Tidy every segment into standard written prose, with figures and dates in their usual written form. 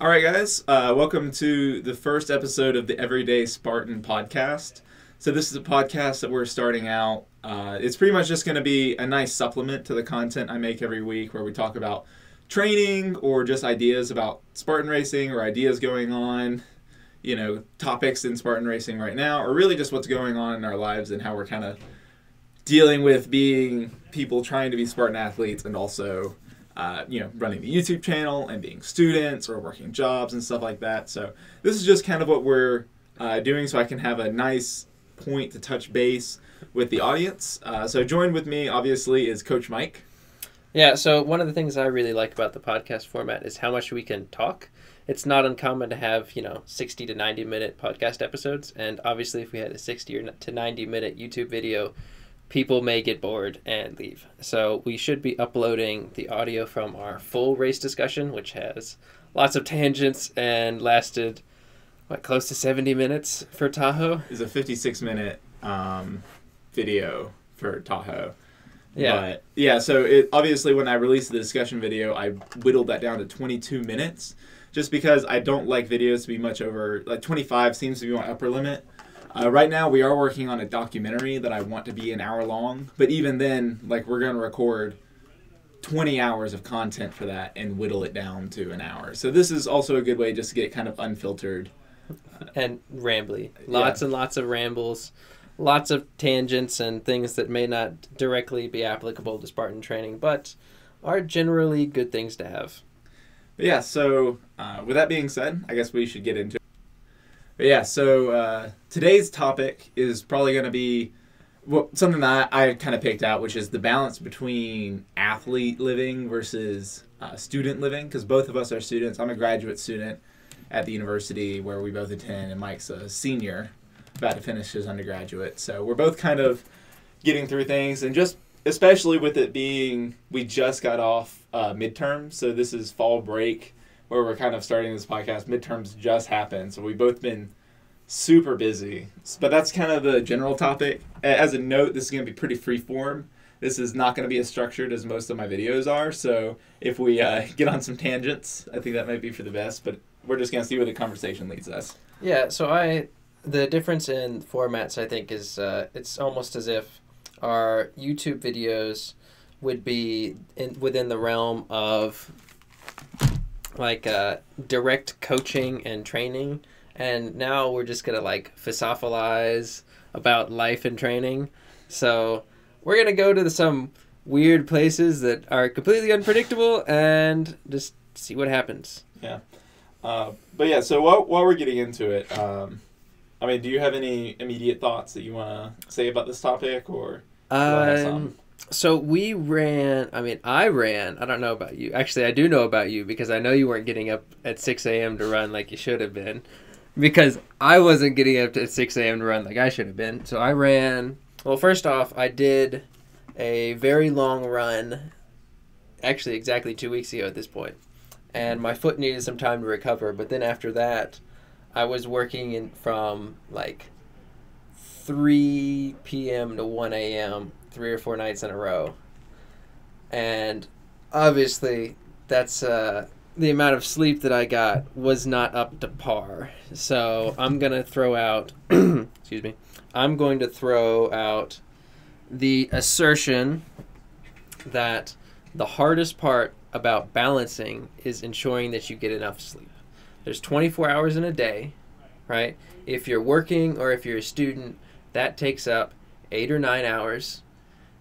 All right, guys. Welcome to the first episode of the Everyday Spartan Podcast. So this is a podcast that we're starting out. It's pretty much just going to be a nice supplement to the content I make every week where we talk about training or just ideas about Spartan racing or ideas going on, topics in Spartan racing right now, or really just what's going on in our lives and how we're kind of dealing with being people trying to be Spartan athletes and also running the YouTube channel and being students or working jobs and stuff like that. So this is just kind of what we're doing so I can have a nice point to touch base with the audience. So joined with me, obviously, is Coach Mike. Yeah, so one of the things I really like about the podcast format is how much we can talk. It's not uncommon to have, 60 to 90 minute podcast episodes. And obviously, if we had a 60 to 90 minute YouTube video, people may get bored and leave. So we should be uploading the audio from our full race discussion, which has lots of tangents and lasted, close to 70 minutes for Tahoe? It's a 56-minute video for Tahoe. Yeah. But, so obviously when I released the discussion video, I whittled that down to 22 minutes just because I don't like videos to be much over, 25 seems to be my upper limit. Right now, we are working on a documentary that I want to be an hour long. But even then, we're going to record 20 hours of content for that and whittle it down to an hour. So this is also a good way just to get kind of unfiltered. And rambly. Lots and lots of rambles. Lots of tangents and things that may not directly be applicable to Spartan training, but are generally good things to have. But yeah, so with that being said, I guess we should get into it. But yeah, so today's topic is probably going to be something that I kind of picked out, which is the balance between athlete living versus student living, because both of us are students. I'm a graduate student at the university where we both attend, and Mike's a senior about to finish his undergraduate. So we're both kind of getting through things, and just especially with it being, we just got off midterms, so this is fall break, where we're kind of starting this podcast. Midterms just happened, so we've both been super busy. But that's kind of the general topic. As a note, this is going to be pretty free form. This is not going to be as structured as most of my videos are, so if we get on some tangents, I think that might be for the best, but we're just going to see where the conversation leads us. Yeah, so the difference in formats, I think, is it's almost as if our YouTube videos would be within the realm of direct coaching and training, and now we're just gonna philosophalize about life and training. So we're gonna go to some weird places that are completely unpredictable and just see what happens. Yeah. But yeah, so while we're getting into it, do you have any immediate thoughts that you want to say about this topic, or do I have some? So I ran. I don't know about you. Actually, I do know about you because I know you weren't getting up at 6 a.m. to run like you should have been, because I wasn't getting up at 6 a.m. to run like I should have been. So I ran. Well, first off, I did a very long run, actually exactly 2 weeks ago at this point, and my foot needed some time to recover. But then after that, I was working from 3 p.m. to 1 a.m. 3 or 4 nights in a row. And obviously that's the amount of sleep that I got was not up to par. So I'm going to throw out I'm going to throw out the assertion that the hardest part about balancing is ensuring that you get enough sleep. There's 24 hours in a day, right? If you're working or if you're a student, that takes up 8 or 9 hours,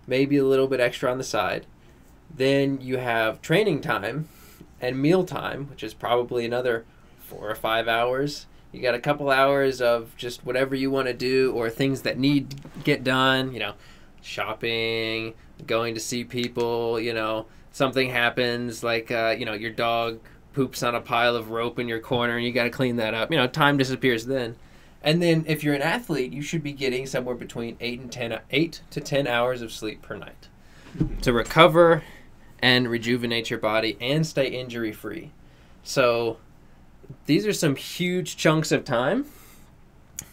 maybe a little bit extra on the side. Then you have training time and meal time, which is probably another 4 or 5 hours. You got a couple hours of just whatever you want to do or things that need to get done, shopping, going to see people, something happens your dog poops on a pile of rope in your corner and you got to clean that up. Time disappears then. And then if you're an athlete, you should be getting somewhere between 8 to 10 hours of sleep per night to recover and rejuvenate your body and stay injury free. So these are some huge chunks of time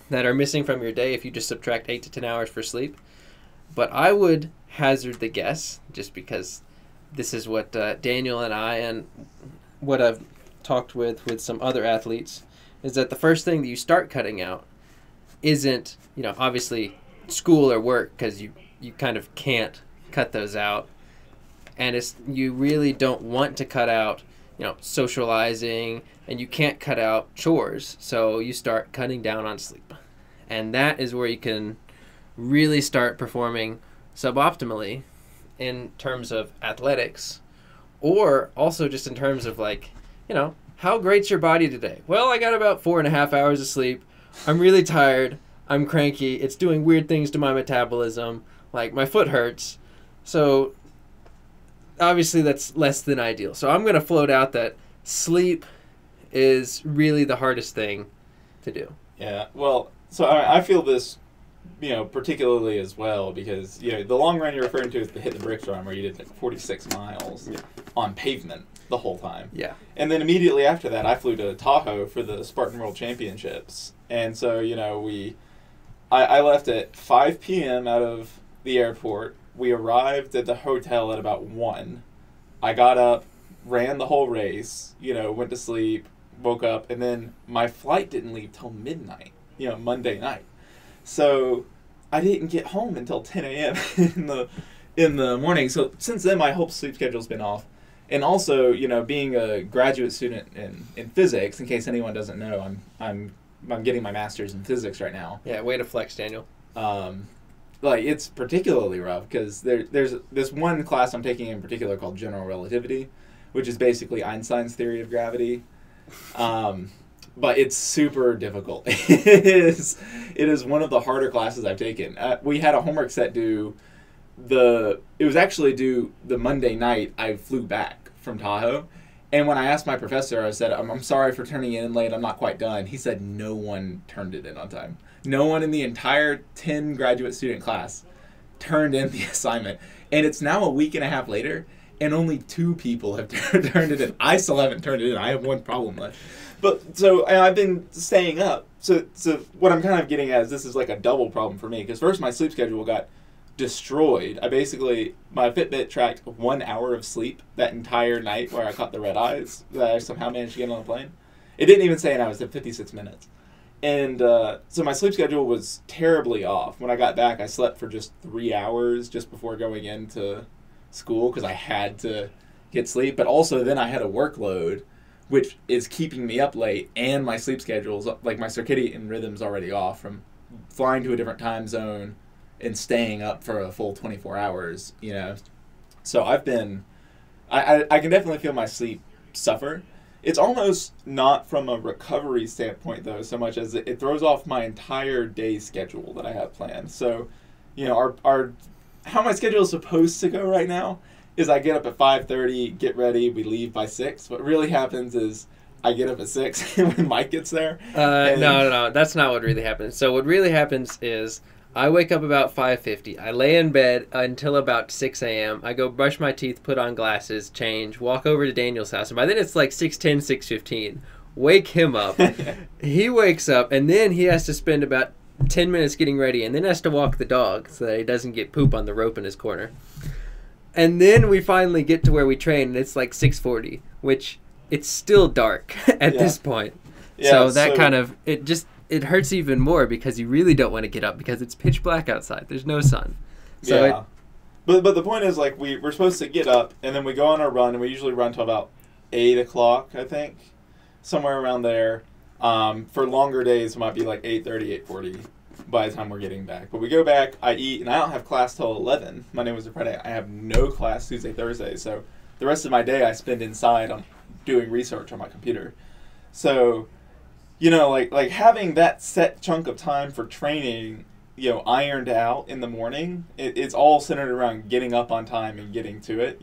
that are missing from your day if you just subtract 8 to 10 hours for sleep. But I would hazard the guess, just because this is what Daniel and I and what I've talked with some other athletes is that the first thing that you start cutting out isn't, obviously school or work, because you kind of can't cut those out. And you really don't want to cut out, socializing, and you can't cut out chores. So you start cutting down on sleep. And that is where you can really start performing suboptimally in terms of athletics, or also just in terms of how great's your body today? Well, I got about 4.5 hours of sleep. I'm really tired. I'm cranky. It's doing weird things to my metabolism. Like, my foot hurts. So obviously that's less than ideal. So I'm going to float out that sleep is really the hardest thing to do. Yeah, well, so I feel this, particularly as well, because, the long run you're referring to is the hit the bricks run, where you did 46 miles on pavement the whole time. Yeah. And then immediately after that, I flew to Tahoe for the Spartan World Championships. And so, I left at 5 p.m. out of the airport. We arrived at the hotel at about 1. I got up, ran the whole race, went to sleep, woke up, and then my flight didn't leave till midnight, Monday night. So I didn't get home until 10 a.m. in the morning. So since then, my whole sleep schedule's been off. And also, being a graduate student in physics, in case anyone doesn't know, I'm getting my master's in physics right now. Yeah, way to flex, Daniel. It's particularly rough because there's this one class I'm taking in particular called General Relativity, which is basically Einstein's theory of gravity. But it's super difficult. It is one of the harder classes I've taken. We had a homework set due it was actually due the Monday night I flew back from Tahoe. And when I asked my professor, I said, I'm sorry for turning it in late, I'm not quite done. He said no one turned it in on time. No one in the entire 10 graduate student class turned in the assignment. And it's now a week and a half later, and only 2 people have turned it in. I still haven't turned it in. I have one problem left. But so I've been staying up. So what I'm kind of getting at is this is like a double problem for me. Because first, my sleep schedule got destroyed. My Fitbit tracked 1 hour of sleep that entire night where I caught the red eyes that I somehow managed to get on the plane. It didn't even say an hour. It said 56 minutes. And so my sleep schedule was terribly off. When I got back, I slept for just 3 hours just before going into school because I had to get sleep. But also then I had a workload, which is keeping me up late, and my sleep schedule's, like my circadian rhythm's already off from flying to a different time zone and staying up for a full 24 hours, So I can definitely feel my sleep suffer. It's almost not from a recovery standpoint, though, so much as it throws off my entire day schedule that I have planned. So, how my schedule is supposed to go right now is I get up at 5:30, get ready, we leave by 6. What really happens is I get up at 6 when Mike gets there. No, that's not what really happens. So what really happens is I wake up about 5:50. I lay in bed until about 6 a.m. I go brush my teeth, put on glasses, change, walk over to Daniel's house. And by then it's like 6:10, 6:15. Wake him up. He wakes up, and then he has to spend about 10 minutes getting ready, and then has to walk the dog so that he doesn't get poop on the rope in his corner. And then we finally get to where we train, and it's like 6:40, which it's still dark at this point. Yeah, so that kind of, it hurts even more because you really don't want to get up because it's pitch black outside. There's no sun. So yeah. But the point is, like, we're supposed to get up, and then we go on our run, and we usually run till about 8 o'clock, I think, somewhere around there. For longer days, it might be like 8:30, 8:40 by the time we're getting back. But we go back, I eat, and I don't have class till 11. Monday, Wednesday, Friday. I have no class Tuesday, Thursday. So the rest of my day I spend inside on doing research on my computer. So, like having that set chunk of time for training, ironed out in the morning, it's all centered around getting up on time and getting to it,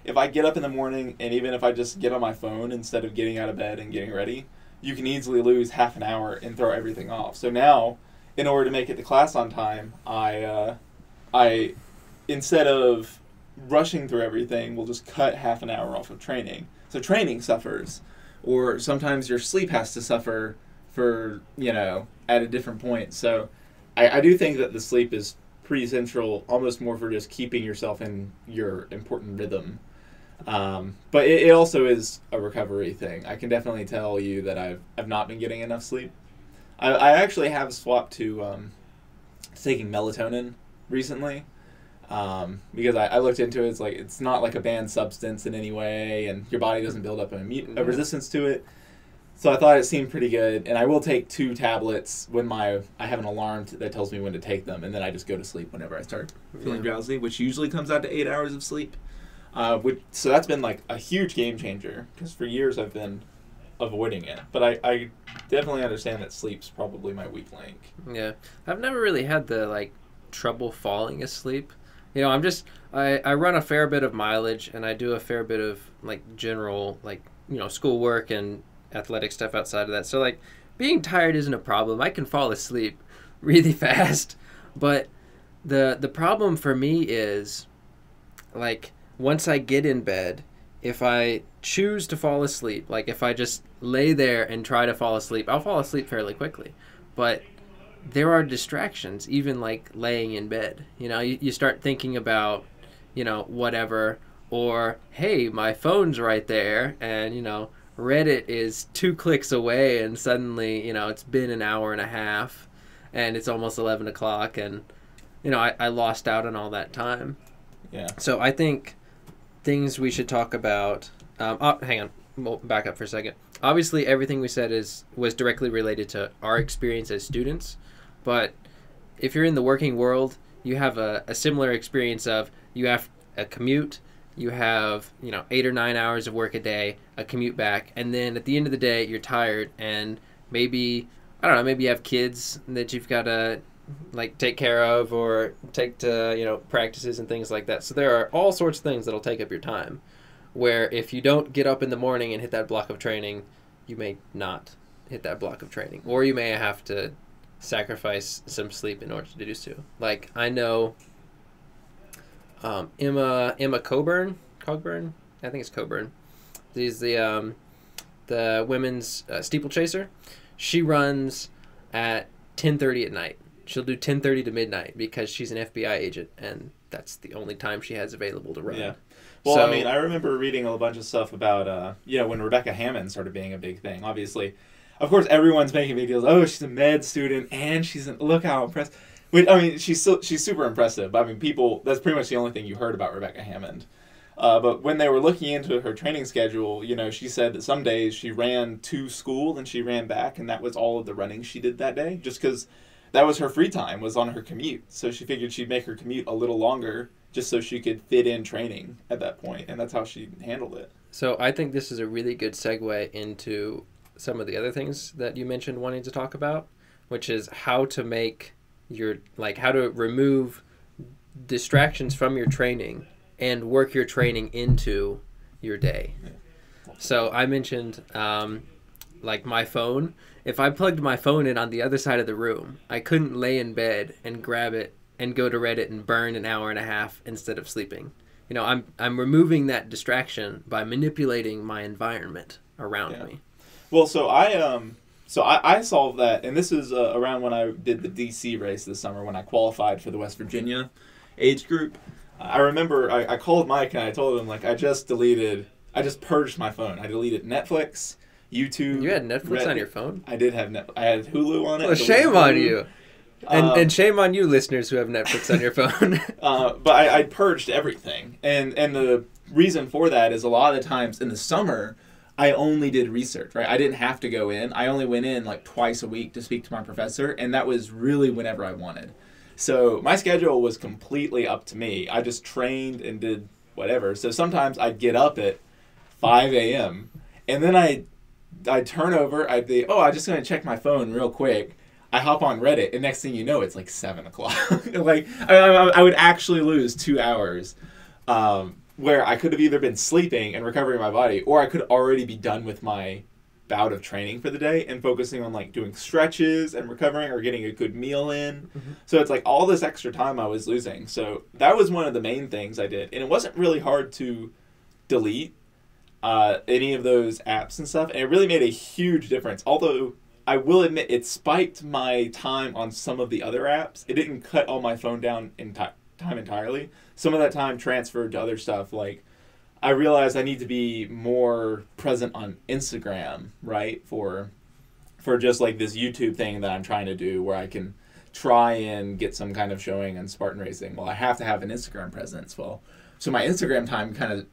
If I get up in the morning, and even if I just get on my phone instead of getting out of bed and getting ready, you can easily lose half an hour and throw everything off. So now, in order to make it to class on time, I instead of rushing through everything, will just cut half an hour off of training. So training suffers, or sometimes your sleep has to suffer for, at a different point. So I do think that the sleep is pretty central, almost more for just keeping yourself in your important rhythm. But it also is a recovery thing. I can definitely tell you that I've not been getting enough sleep. I actually have swapped to taking melatonin recently, because I looked into it. It's like it's not like a banned substance in any way, and your body doesn't build up a resistance to it. So I thought it seemed pretty good, and I will take 2 tablets when I have an alarm that tells me when to take them, and then I just go to sleep whenever I start feeling drowsy, which usually comes out to 8 hours of sleep. So that's been like a huge game changer, because for years I've been avoiding it. But I definitely understand that sleep's probably my weak link. Yeah. I've never really had the trouble falling asleep. I run a fair bit of mileage, and I do a fair bit of general schoolwork and athletic stuff outside of that. So being tired isn't a problem. I can fall asleep really fast. But the problem for me is once I get in bed, if I choose to fall asleep, if I just lay there and try to fall asleep, I'll fall asleep fairly quickly. But there are distractions, even laying in bed. You start thinking about, whatever, or, hey, my phone's right there, and, Reddit is 2 clicks away, and suddenly, it's been an hour and a half, and it's almost 11 o'clock, and, I lost out on all that time. Yeah. So I think things we should talk about. Hang on, we'll back up for a second. Obviously, everything we said was directly related to our experience as students, but if you're in the working world, you have a similar experience of you have a commute, you have 8 or 9 hours of work a day, a commute back, and then at the end of the day, you're tired, and maybe you have kids that you've got to take care of or take to practices and things like that. So there are all sorts of things that'll take up your time, where if you don't get up in the morning and hit that block of training, you may not hit that block of training, or you may have to sacrifice some sleep in order to do so. I know Emma Coburn, I think it's Coburn. She's the women's steeplechaser. She runs at 10:30 at night. She'll do 10:30 to midnight because she's an FBI agent, and that's the only time she has available to run. Yeah. Well, I remember reading a bunch of stuff about, when Rebecca Hammond started being a big thing. Obviously, of course, everyone's making big deals. Oh, she's a med student, and look how impressed. She's super impressive. People, that's pretty much the only thing you heard about Rebecca Hammond. But when they were looking into her training schedule, she said that some days she ran to school and she ran back, and that was all of the running she did that day, just because that was her free time, was on her commute. So she figured she'd make her commute a little longer just so she could fit in training at that point, and that's how she handled it. So I think this is a really good segue into some of the other things that you mentioned wanting to talk about, which is how to make how to remove distractions from your training and work your training into your day. Yeah. So I mentioned my phone. If I plugged my phone in on the other side of the room, I couldn't lay in bed and grab it and go to Reddit and burn an hour and a half instead of sleeping. I'm removing that distraction by manipulating my environment around me. Well, so I solved that, and this is around when I did the DC race this summer when I qualified for the West Virginia age group. I remember I called Mike and I told him I just purged my phone. I deleted Netflix, YouTube. You had Netflix on your phone? I did have I had Hulu on it. Well, shame on you. And shame on you, listeners who have Netflix on your phone. But I purged everything. And the reason for that is a lot of the times in the summer, I only did research, right? I didn't have to go in. I only went in twice a week to speak to my professor, and that was really whenever I wanted. So my schedule was completely up to me. I just trained and did whatever. So sometimes I'd get up at 5 a.m. and then I'd turn over. I'd be, I'm just going to check my phone real quick. I hop on Reddit, and next thing you know, it's 7 o'clock. I would actually lose 2 hours where I could have either been sleeping and recovering my body, or I could already be done with my bout of training for the day and focusing on doing stretches and recovering or getting a good meal in. Mm-hmm. So it's all this extra time I was losing. So that was one of the main things I did. And it wasn't really hard to delete any of those apps and stuff. And it really made a huge difference. Although I will admit it spiked my time on some of the other apps. It didn't cut all my phone down in time entirely. Some of that time transferred to other stuff I realized I need to be more present on Instagram, right? For just like this YouTube thing that I'm trying to do where I can try and get some kind of showing on Spartan racing. Well, I have to have an Instagram presence. Well, so my Instagram time kind of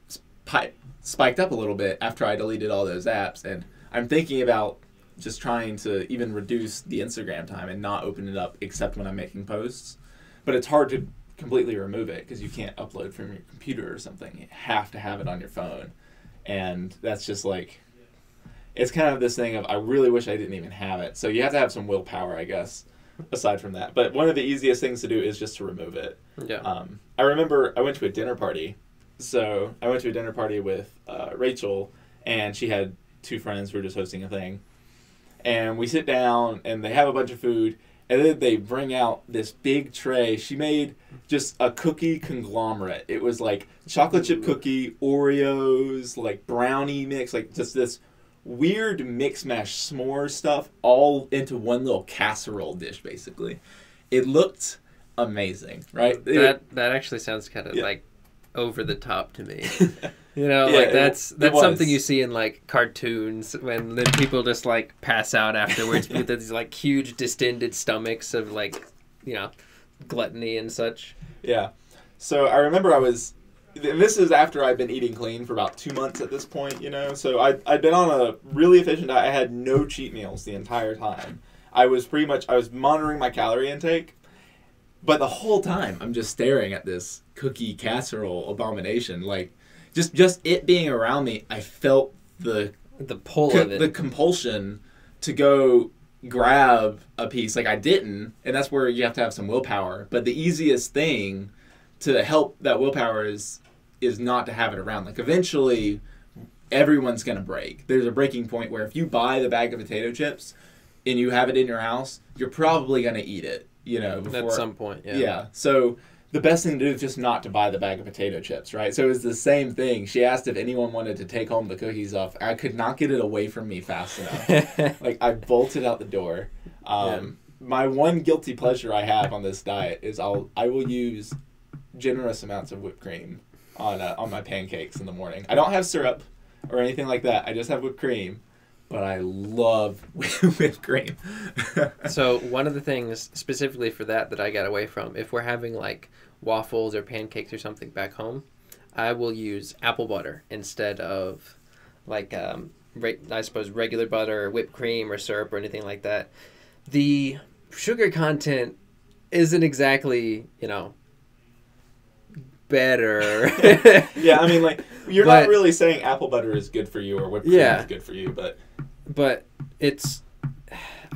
spiked up a little bit after I deleted all those apps, and I'm thinking about just trying to even reduce the Instagram time and not open it up except when I'm making posts. But it's hard to completely remove it because you can't upload from your computer or something. You have to have it on your phone. And that's just like, it's kind of this thing of I really wish I didn't even have it. So you have to have some willpower, I guess, aside from that. But one of the easiest things to do is just to remove it. Yeah. I remember I went to a dinner party. So I went to a dinner party with Rachel, and she had 2 friends who were just hosting a thing. And we sit down, and they have a bunch of food, and then they bring out this big tray. She made just a cookie conglomerate. It was like chocolate chip cookie, Oreos, like brownie mix, like just this weird mix mash s'more stuff all into one little casserole dish, basically. It looked amazing, right? That actually sounds kind of like over the top to me. You know, Yeah, like that's was. something you see in like cartoons when then people just like pass out afterwards with these like huge distended stomachs of like, you know, gluttony and such. Yeah. So I remember and this is after I'd been eating clean for about 2 months at this point, you know. So I'd been on a really efficient diet. I had no cheat meals the entire time. I was monitoring my calorie intake, but the whole time I'm just staring at this cookie casserole abomination. Like just it being around me, I felt the pull of it, the compulsion to go grab a piece. Like I didn't, and that's where you have to have some willpower. But the easiest thing to help that willpower is not to have it around. Like eventually everyone's gonna break. There's a breaking point where if you buy the bag of potato chips and you have it in your house, you're probably gonna eat it, you know, before, at some point. Yeah. So the best thing to do is just not to buy the bag of potato chips, right? So it was the same thing. She asked if anyone wanted to take home the cookies off. I could not get it away from me fast enough. Like I bolted out the door. My one guilty pleasure I have on this diet is I will use generous amounts of whipped cream on my pancakes in the morning. I don't have syrup or anything like that. I just have whipped cream. But I love whipped cream. So one of the things specifically for that I got away from, if we're having like waffles or pancakes or something back home, I will use apple butter instead of like I suppose regular butter or whipped cream or syrup or anything like that. The sugar content isn't exactly, you know, better. Yeah, I mean, like, you're not really saying apple butter is good for you or whipped cream is good for you, but it's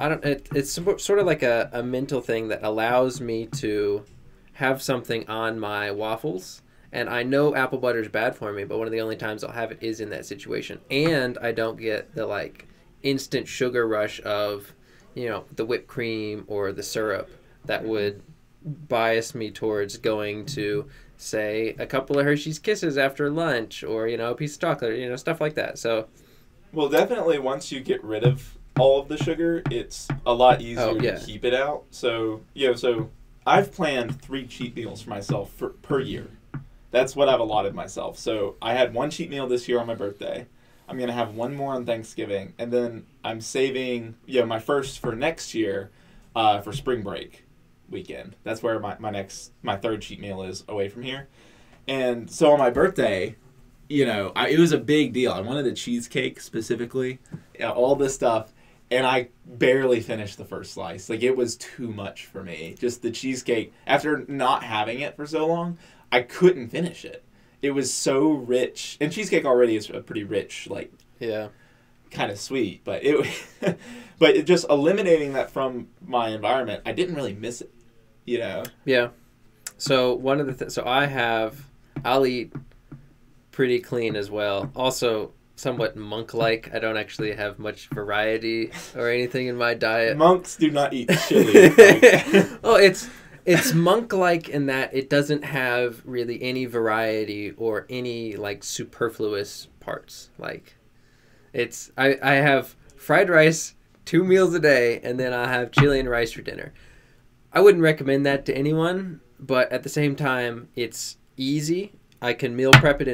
it's sort of like a mental thing that allows me to have something on my waffles, and I know apple butter is bad for me, but one of the only times I'll have it is in that situation, and I don't get the like instant sugar rush of, you know, the whipped cream or the syrup that would bias me towards going to, say, a couple of Hershey's Kisses after lunch, or, you know, a piece of chocolate, you know, stuff like that. So, well, definitely once you get rid of all of the sugar, it's a lot easier to keep it out. So, you know, so I've planned 3 cheat meals for myself per year. That's what I've allotted myself. So I had 1 cheat meal this year on my birthday. I'm going to have 1 more on Thanksgiving. And then I'm saving, you know, my first for next year for spring break weekend. That's where my 3rd cheat meal is away from here. And so on my birthday, you know, it was a big deal. I wanted a cheesecake specifically, all this stuff, and I barely finished the first slice. Like, it was too much for me. Just the cheesecake, after not having it for so long, I couldn't finish it. It was so rich, and cheesecake already is a pretty rich, like, kind of sweet, but but just eliminating that from my environment, I didn't really miss it. You know? Yeah. So one of the I'll eat pretty clean as well. Also, somewhat monk-like. I don't actually have much variety or anything in my diet. Monks do not eat chili. Oh, it's monk-like in that it doesn't have really any variety or any like superfluous parts. Like, I have fried rice 2 meals a day, and then I'll have chili and rice for dinner. I wouldn't recommend that to anyone, but at the same time, it's easy. I can meal prep it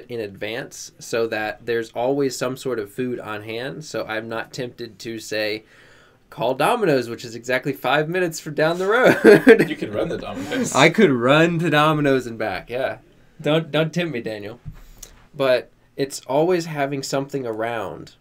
in advance so that there's always some sort of food on hand. So I'm not tempted to say, call Domino's, which is exactly 5 minutes from down the road. You could run the Domino's. I could run to Domino's and back. Yeah, don't tempt me, Daniel. But it's always having something around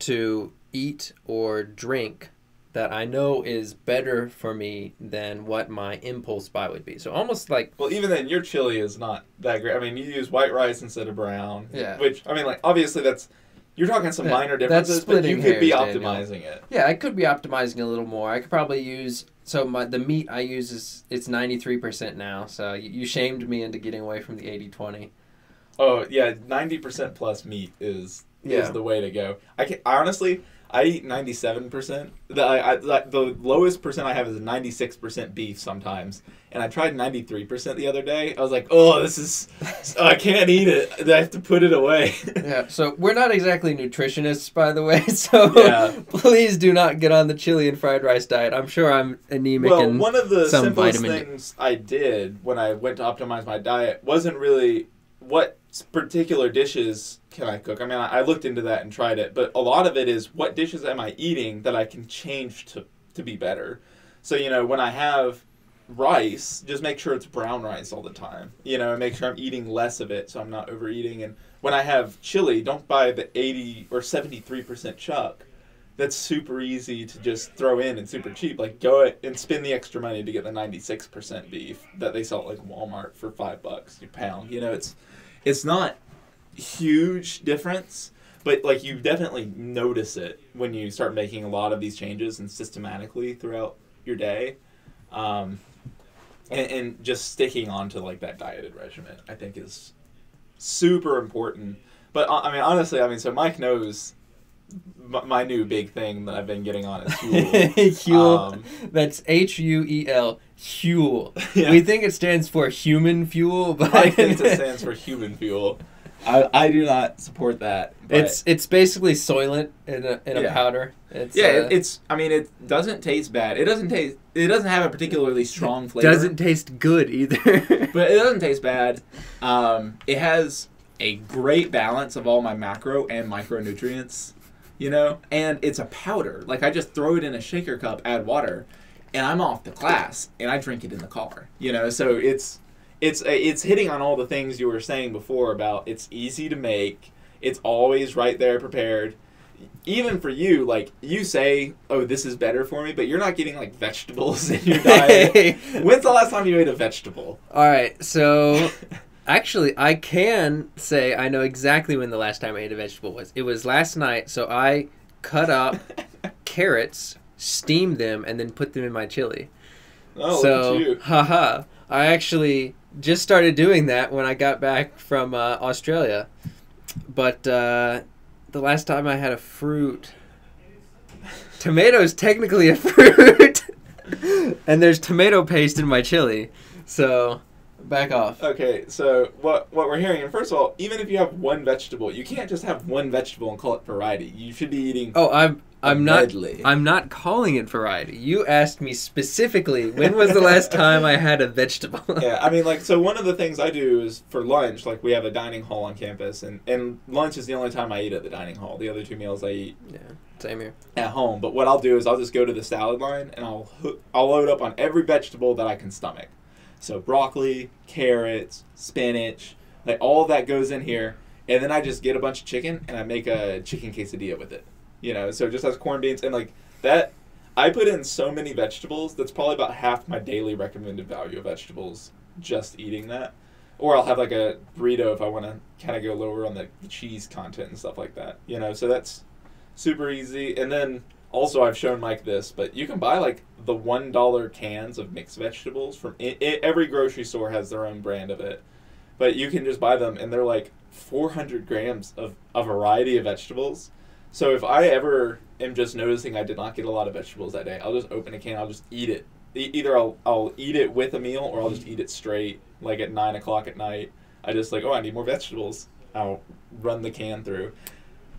to eat or drink that I know is better for me than what my impulse buy would be. So almost like... Well, even then, your chili is not that great. I mean, you use white rice instead of brown. Yeah. Which, I mean, like, obviously that's... You're talking some minor differences, but you could be optimizing it. Yeah, I could be optimizing a little more. I could probably use... So the meat I use it's 93% now. So you shamed me into getting away from the 80-20. Oh, yeah, 90% plus meat is the way to go. I eat 97%. The lowest percent I have is 96% beef sometimes. And I tried 93% the other day. I was like, I can't eat it. I have to put it away. Yeah, so we're not exactly nutritionists, by the way. So please do not get on the chili and fried rice diet. I'm sure I'm anemic and some vitamin. Well, one of the simplest things I did when I went to optimize my diet wasn't really what particular dishes can I cook. I mean, I looked into that and tried it, but a lot of it is what dishes am I eating that I can change to be better. So, when I have rice, just make sure it's brown rice all the time, and make sure I'm eating less of it so I'm not overeating. And when I have chili, don't buy the 80 or 73% chuck. That's super easy to just throw in and super cheap. Like, go and spend the extra money to get the 96% beef that they sell at like Walmart for $5 a pound. It's not huge difference, but like you definitely notice it when you start making a lot of these changes and systematically throughout your day, and just sticking on to like that dieted regimen I think is super important. But I mean, honestly, so Mike knows my new big thing that I've been getting on is Huel. Huel. That's Huel. Huel. Yeah. We think it stands for human fuel, but I think it stands for human fuel. I do not support that. It's basically Soylent in a powder. It doesn't taste bad. It doesn't have a particularly strong flavor. Doesn't taste good either. But it doesn't taste bad. It has a great balance of all my macro and micronutrients, and it's a powder. Like I just throw it in a shaker cup, add water, and I'm off to class, and I drink it in the car, so it's hitting on all the things you were saying before about it's easy to make, it's always right there prepared. Even for you, like you say, oh, this is better for me, but you're not getting like vegetables in your diet. When's the last time you ate a vegetable? All right, so actually, I can say I know exactly when the last time I ate a vegetable was. It was last night, so I cut up carrots, steamed them, and then put them in my chili. Oh, look at you. Haha. I actually just started doing that when I got back from Australia. But the last time I had a fruit... Tomato's technically a fruit. And there's tomato paste in my chili. So... back off. Okay, so what we're hearing, and first of all, even if you have one vegetable, you can't just have one vegetable and call it variety. You should be eating. Oh, I'm not calling it variety. You asked me specifically when was the last time I had a vegetable. Yeah, so one of the things I do is for lunch, like we have a dining hall on campus, and lunch is the only time I eat at the dining hall. The other two meals I eat. Yeah, same here. At home, but what I'll do is I'll just go to the salad line and I'll load up on every vegetable that I can stomach. So broccoli, carrots, spinach, like all of that goes in here. And then I just get a bunch of chicken and I make a chicken quesadilla with it. So it just has corned beans and like that. I put in so many vegetables. That's probably about half my daily recommended value of vegetables, just eating that. Or I'll have like a burrito if I want to kind of go lower on the cheese content and stuff like that. So that's super easy. And then also, I've shown Mike this, but you can buy like the $1 cans of mixed vegetables from every grocery store has their own brand of it, but you can just buy them and they're like 400 grams of a variety of vegetables. So if I ever am just noticing I did not get a lot of vegetables that day, I'll just open a can, I'll just eat it. Either I'll eat it with a meal or I'll just eat it straight, like at 9 o'clock at night. I just like, I need more vegetables. I'll run the can through.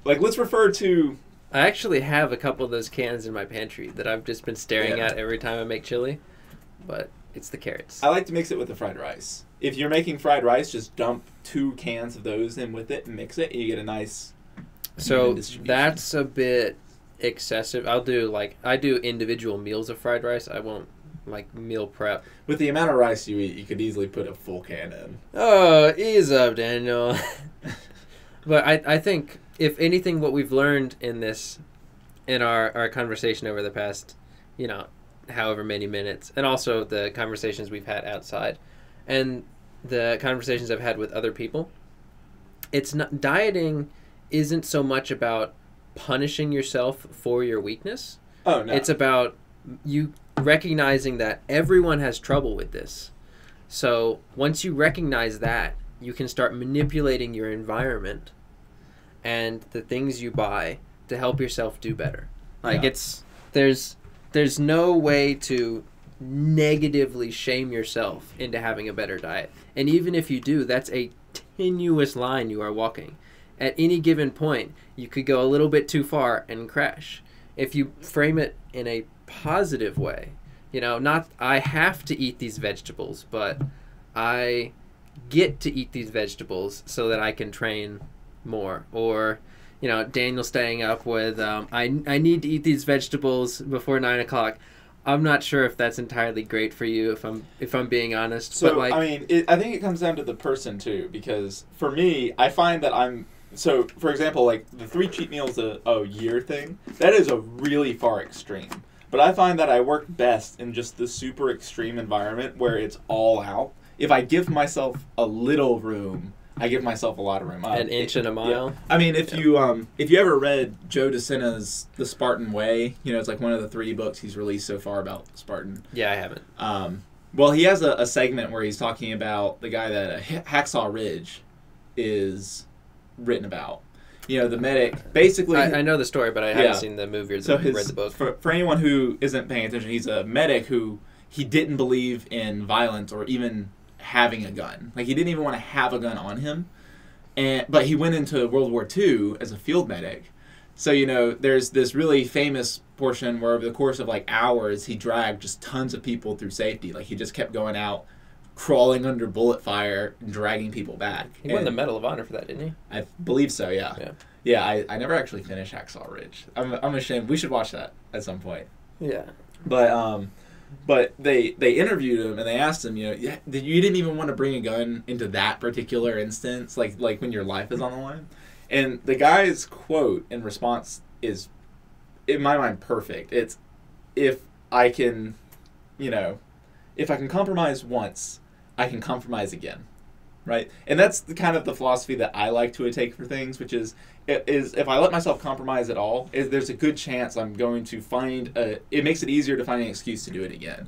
Like, let's refer to... I actually have a couple of those cans in my pantry that I've just been staring at every time I make chili. But It's the carrots. I like to mix it with the fried rice. If you're making fried rice, just dump 2 cans of those in with it and mix it, and you get a nice So that's a bit excessive. I do individual meals of fried rice. I won't like meal prep. With the amount of rice you eat, you could easily put a full can in. Oh, ease up, Daniel. But I think, if anything, what we've learned in our conversation over the past, however many minutes, and also the conversations we've had outside, and the conversations I've had with other people, dieting isn't so much about punishing yourself for your weakness. Oh, no. It's about you recognizing that everyone has trouble with this. So once you recognize that, you can start manipulating your environment and the things you buy to help yourself do better. There's no way to negatively shame yourself into having a better diet. And even if you do, that's a tenuous line you are walking. At any given point, you could go a little bit too far and crash. If you frame it in a positive way, not I have to eat these vegetables, but I get to eat these vegetables so that I can train more. Or, Daniel staying up with, I need to eat these vegetables before 9 o'clock. I'm not sure if that's entirely great for you, if I'm being honest. So, but I think it comes down to the person, too, because for me, I find that so, for example, like the 3 cheat meals a year thing, that is a really far extreme. But I find that I work best in just the super extreme environment where it's all out. If I give myself a little room, I give myself a lot of room. An inch and a mile. Yeah. I mean, if you ever read Joe DeSena's The Spartan Way, it's like one of the 3 books he's released so far about Spartan. Yeah, I haven't. Well, he has a segment where he's talking about the guy that Hacksaw Ridge is written about. The medic, basically... I know the story, but I haven't seen the movie or read the book. For anyone who isn't paying attention, he's a medic who he didn't believe in violence or even having a gun. Like, he didn't even want to have a gun on him. But he went into World War II as a field medic. So, there's this really famous portion where over the course of, hours, he dragged just tons of people through safety. Like, he just kept going out, crawling under bullet fire and dragging people back. He won the Medal of Honor for that, didn't he? I believe so, yeah. Yeah, I never actually finished Hacksaw Ridge. I'm ashamed. We should watch that at some point. Yeah. But they interviewed him and they asked him, you didn't even want to bring a gun into that particular instance, like when your life is on the line. And the guy's quote in response is, in my mind, perfect. It's, if I can compromise once, I can compromise again, right? And that's the philosophy that I like to take for things, which is if I let myself compromise at all, there's a good chance I'm going to it makes it easier to find an excuse to do it again.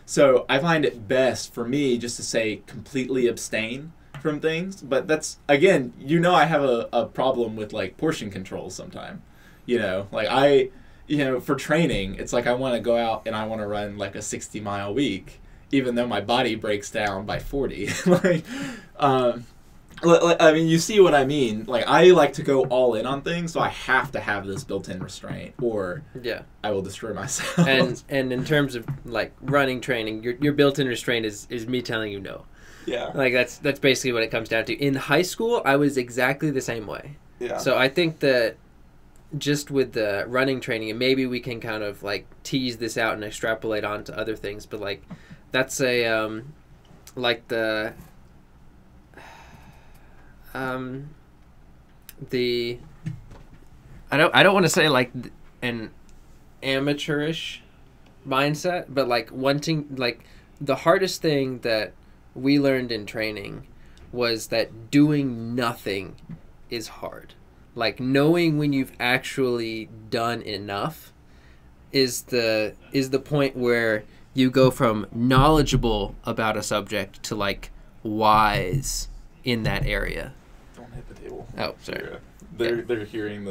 So I find it best for me just to say completely abstain from things. But that's, again, I have a problem with portion control sometimes. For training, it's like I want to go out and I want to run a 60-mile week, even though my body breaks down by 40. You see what I mean. I like to go all in on things, so I have to have this built-in restraint, or I will destroy myself. And in terms of running training, your built-in restraint is me telling you no. Yeah. That's basically what it comes down to. In high school, I was exactly the same way. Yeah. So I think that just with the running training, and maybe we can kind of tease this out and extrapolate onto other things, but that's a I don't want to say an amateurish mindset, but wanting the hardest thing that we learned in training was that doing nothing is hard. Knowing when you've actually done enough is the point where you go from knowledgeable about a subject to wise in that area. Don't hit the table. Oh, sorry. They're hearing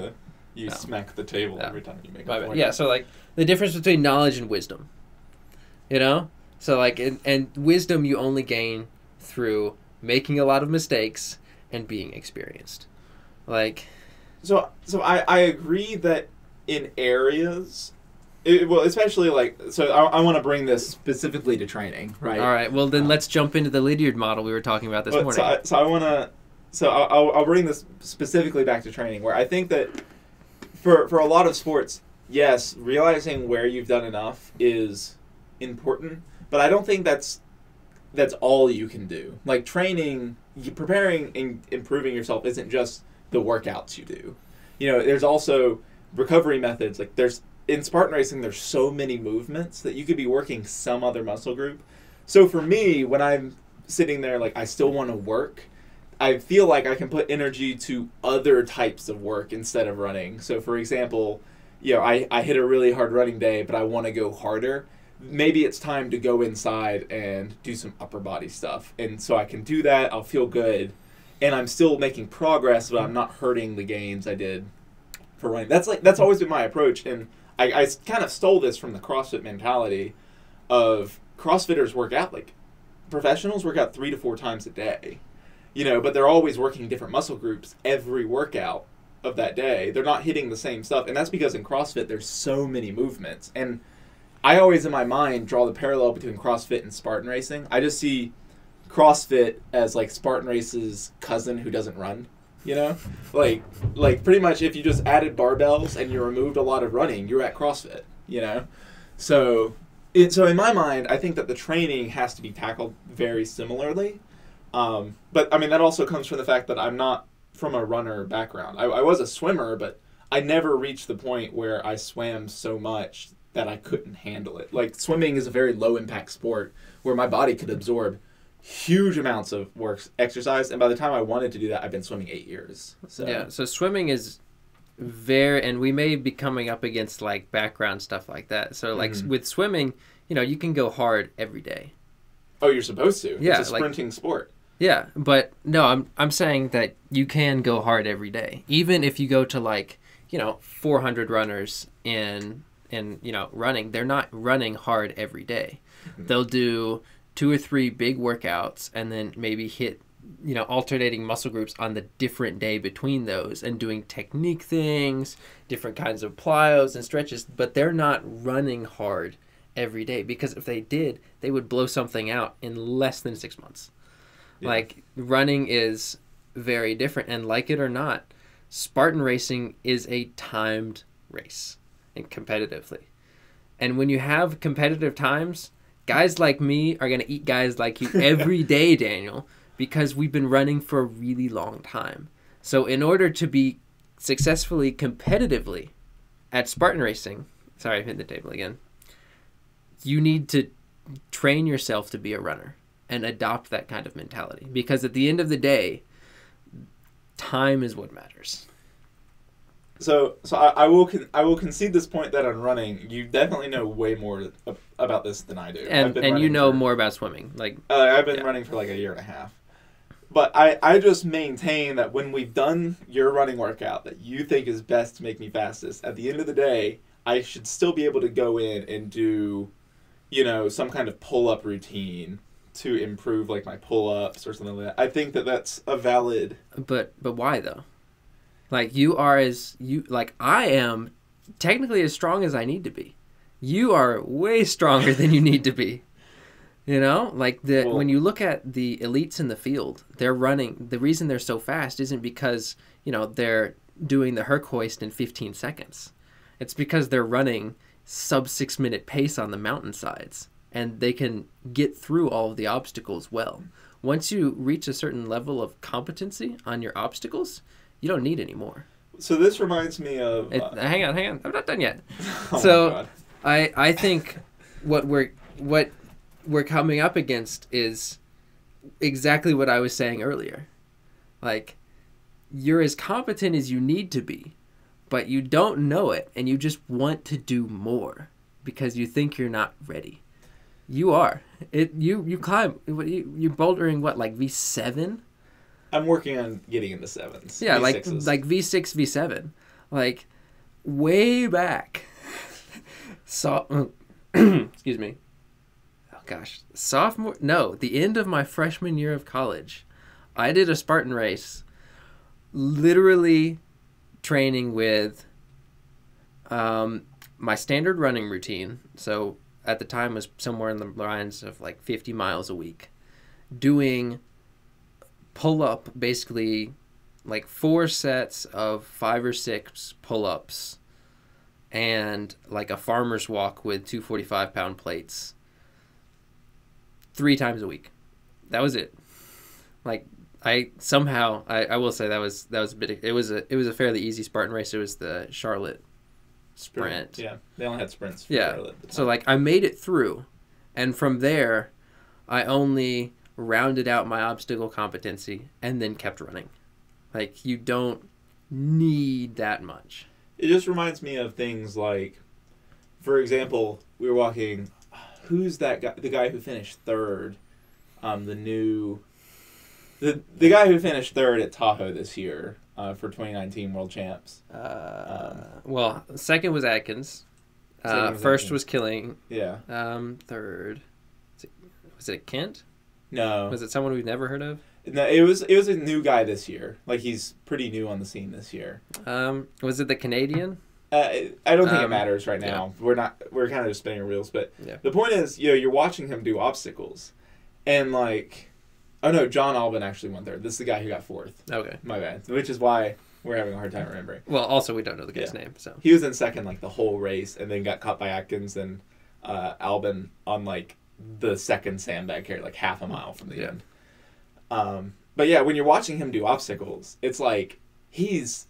you smack the table every time you make a point. Yeah, so the difference between knowledge and wisdom. So and wisdom you only gain through making a lot of mistakes and being experienced. So I agree that in areas Well, especially like, so I want to bring this specifically to training, right? All right. Well, then let's jump into the Lydiard model we were talking about this morning. I'll bring this specifically back to training, where I think that for a lot of sports, yes, realizing where you've done enough is important, but I don't think that's all you can do. Like training, preparing and improving yourself isn't just the workouts you do. You know, there's also recovery methods. Like in Spartan racing, there's so many movements that you could be working some other muscle group. So for me, when I'm sitting there, like I still want to work, I feel like I can put energy to other types of work instead of running. So for example, you know, I hit a really hard running day, but I want to go harder. Maybe it's time to go inside and do some upper body stuff. And so I can do that. I'll feel good. And I'm still making progress, but I'm not hurting the gains I did for running. That's always been my approach. And I kind of stole this from the CrossFit mentality of CrossFitters work out, like professionals work out 3 to 4 times a day, you know, but they're always working different muscle groups every workout of that day. They're not hitting the same stuff. And that's because in CrossFit, there's so many movements. And I always in my mind draw the parallel between CrossFit and Spartan racing. I just see CrossFit as like Spartan race's cousin who doesn't run. You know, like pretty much if you just added barbells and you removed a lot of running, you're at CrossFit. You know, so in my mind, I think that the training has to be tackled very similarly. But I mean that also comes from the fact that I'm not from a runner background. I was a swimmer, but I never reached the point where I swam so much that I couldn't handle it. Like swimming is a very low impact sport where my body could absorb huge amounts of exercise, and by the time I wanted to do that, I've been swimming 8 years. So. Yeah, so swimming is and we may be coming up against like background stuff like that. So like with swimming, you know, you can go hard every day. Oh, you're supposed to. Yeah, it's a sprinting sport. Yeah, but no, I'm saying that you can go hard every day, even if you go to like, you know, 400 runners in you know running. They're not running hard every day. They'll do 2 or 3 big workouts and then maybe hit, you know, alternating muscle groups on the different day between those and doing technique things, different kinds of plyos and stretches, but they're not running hard every day, because if they did, they would blow something out in less than 6 months. Yeah. Like running is very different, and like it or not, Spartan racing is a timed race and competitively. And when you have competitive times, guys like me are going to eat guys like you every day, Daniel, because we've been running for a really long time. So in order to be successfully competitively at Spartan racing, sorry, I hit the table again, you need to train yourself to be a runner and adopt that kind of mentality. Because at the end of the day, time is what matters. So I will concede this point that on running, you definitely know way more about this than I do. And you know more about swimming. Like I've been running for like a year and a half. But I just maintain that when we've done your running workout that you think is best to make me fastest, at the end of the day, I should still be able to go in and do, you know, some kind of pull-up routine to improve like my pull-ups or something like that. I think that that's a valid... But why though? Like I am technically as strong as I need to be. You are way stronger than you need to be. You know, like when you look at the elites in the field, they're running. The reason they're so fast isn't because, you know, they're doing the Herc hoist in 15 seconds. It's because they're running sub 6 minute pace on the mountainsides, and they can get through all of the obstacles well. Once you reach a certain level of competency on your obstacles, you don't need any more. So this reminds me of... Hang on. I'm not done yet. Oh so my God. I think what we're coming up against is exactly what I was saying earlier. Like, you're as competent as you need to be, but you don't know it, and you just want to do more because you think you're not ready. You are. You climb. You're bouldering what, like V7? I'm working on getting into 7s. Yeah, V6s. like V6, V7. Like, way back. So, excuse me. Oh, gosh. The end of my freshman year of college, I did a Spartan race, literally training with my standard running routine, so at the time was somewhere in the lines of like 50 miles a week, doing pull-up, basically like 4 sets of 5 or 6 pull-ups and like a farmer's walk with 2 45-pound plates 3 times a week. That was it. Like I will say that was a bit. It was a fairly easy Spartan race. It was the Charlotte sprint. Yeah, they only had sprints. For Charlotte. So like I made it through, and from there, I only rounded out my obstacle competency and then kept running. Like you don't need that much. It just reminds me of things like, for example, we were walking. Who's that guy? The guy who finished third. The guy who finished third at Tahoe this year for 2019 World Champs. Well, second was Atkins. First was Killing. Yeah. Third. Was it Kent? No. Was it someone we've never heard of? No, it was a new guy this year. Like he's pretty new on the scene this year. Was it the Canadian? I don't think it matters right now. Yeah. We're kind of just spinning our wheels, but the point is, you're watching him do obstacles, and like, oh no, John Albin actually won third. This is the guy who got fourth. Okay, my bad. Which is why we're having a hard time remembering. Well, also we don't know the guy's name, so he was in second like the whole race, and then got caught by Atkins and Albin on like the second sandbag carry, like half a mile from the end. But yeah, when you're watching him do obstacles, it's like he's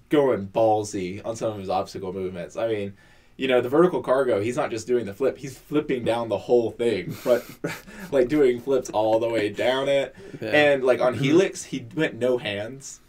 going ballsy on some of his obstacle movements. I mean, the vertical cargo, he's not just doing the flip, he's flipping down the whole thing, but like doing flips all the way down it. Yeah. And like on Helix, he went no hands.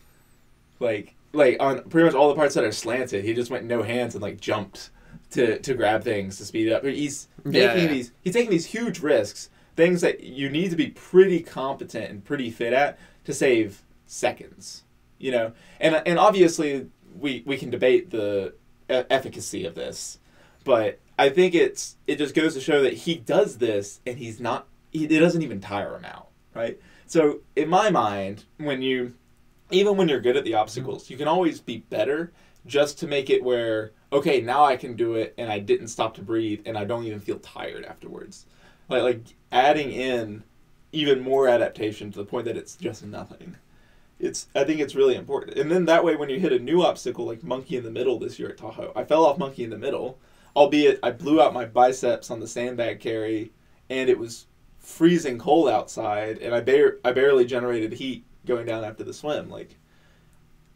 Like on pretty much all the parts that are slanted, he just went no hands and like jumped to grab things to speed it up. He's taking these huge risks, things that you need to be pretty competent and pretty fit at to save seconds. And obviously we can debate the efficacy of this, but I think it just goes to show that he does this and it doesn't even tire him out, right? So in my mind, even when you're good at the obstacles, you can always be better just to make it where, okay, now I can do it and I didn't stop to breathe and I don't even feel tired afterwards. Like adding in even more adaptation to the point that it's just nothing. I think it's really important. And then that way when you hit a new obstacle like Monkey in the Middle this year at Tahoe, I fell off Monkey in the Middle, albeit I blew out my biceps on the sandbag carry and it was freezing cold outside and I barely generated heat going down after the swim. Like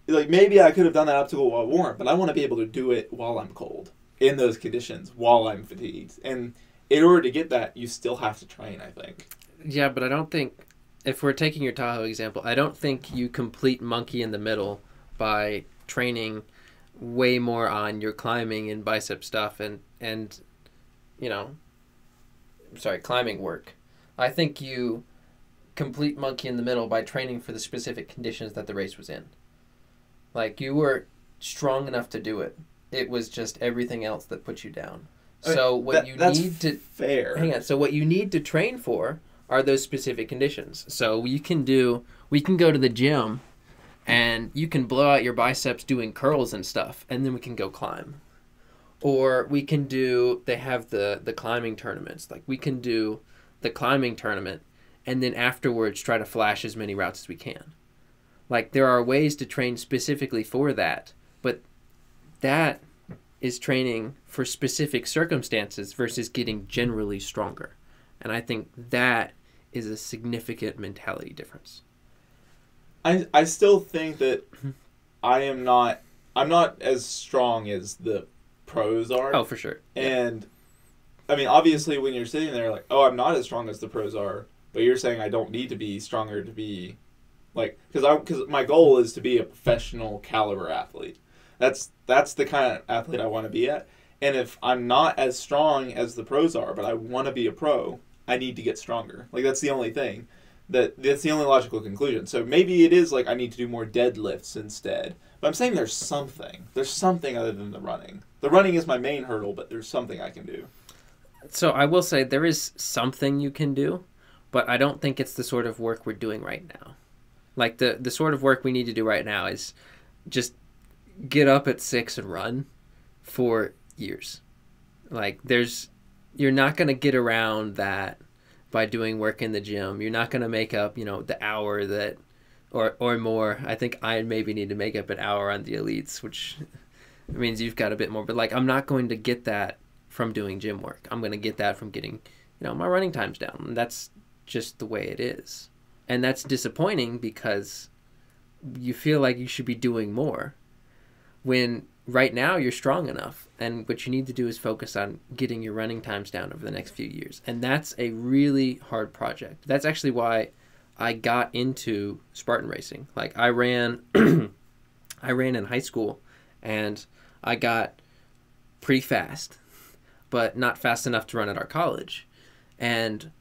maybe I could have done that obstacle while warm, but I want to be able to do it while I'm cold in those conditions while I'm fatigued. And in order to get that, you still have to train, I think. Yeah, but I don't think, if we're taking your Tahoe example, I don't think you complete Monkey in the Middle by training way more on your climbing and bicep stuff and climbing work. I think you complete Monkey in the Middle by training for the specific conditions that the race was in. Like, you were strong enough to do it. It was just everything else that put you down. So So what you need to train for are those specific conditions. So we can go to the gym and you can blow out your biceps doing curls and stuff, and then we can go climb. Or they have the climbing tournaments. Like, we can do the climbing tournament and then afterwards try to flash as many routes as we can. Like, there are ways to train specifically for that, but that is training for specific circumstances versus getting generally stronger. And I think that is a significant mentality difference. I still think that I'm not as strong as the pros are. Oh, for sure. And I mean, obviously when you're sitting there like, oh, I'm not as strong as the pros are, but you're saying I don't need to be stronger to be like, because my goal is to be a professional caliber athlete. That's the kind of athlete I want to be at. And if I'm not as strong as the pros are, but I want to be a pro, I need to get stronger. Like, that's the only thing. That's the only logical conclusion. So maybe it is like I need to do more deadlifts instead. But I'm saying there's something. There's something other than the running. The running is my main hurdle, but there's something I can do. So I will say there is something you can do, but I don't think it's the sort of work we're doing right now. Like, the sort of work we need to do right now is just get up at 6 and run for years. Like you're not going to get around that by doing work in the gym. You're not going to make up, the hour that, or more. I think I maybe need to make up an hour on the elites, which means you've got a bit more. But like, I'm not going to get that from doing gym work. I'm going to get that from getting, my running times down. And that's just the way it is. And that's disappointing because you feel like you should be doing more when right now you're strong enough. And what you need to do is focus on getting your running times down over the next few years. And that's a really hard project. That's actually why I got into Spartan racing. Like I ran in high school and I got pretty fast, but not fast enough to run at our college. And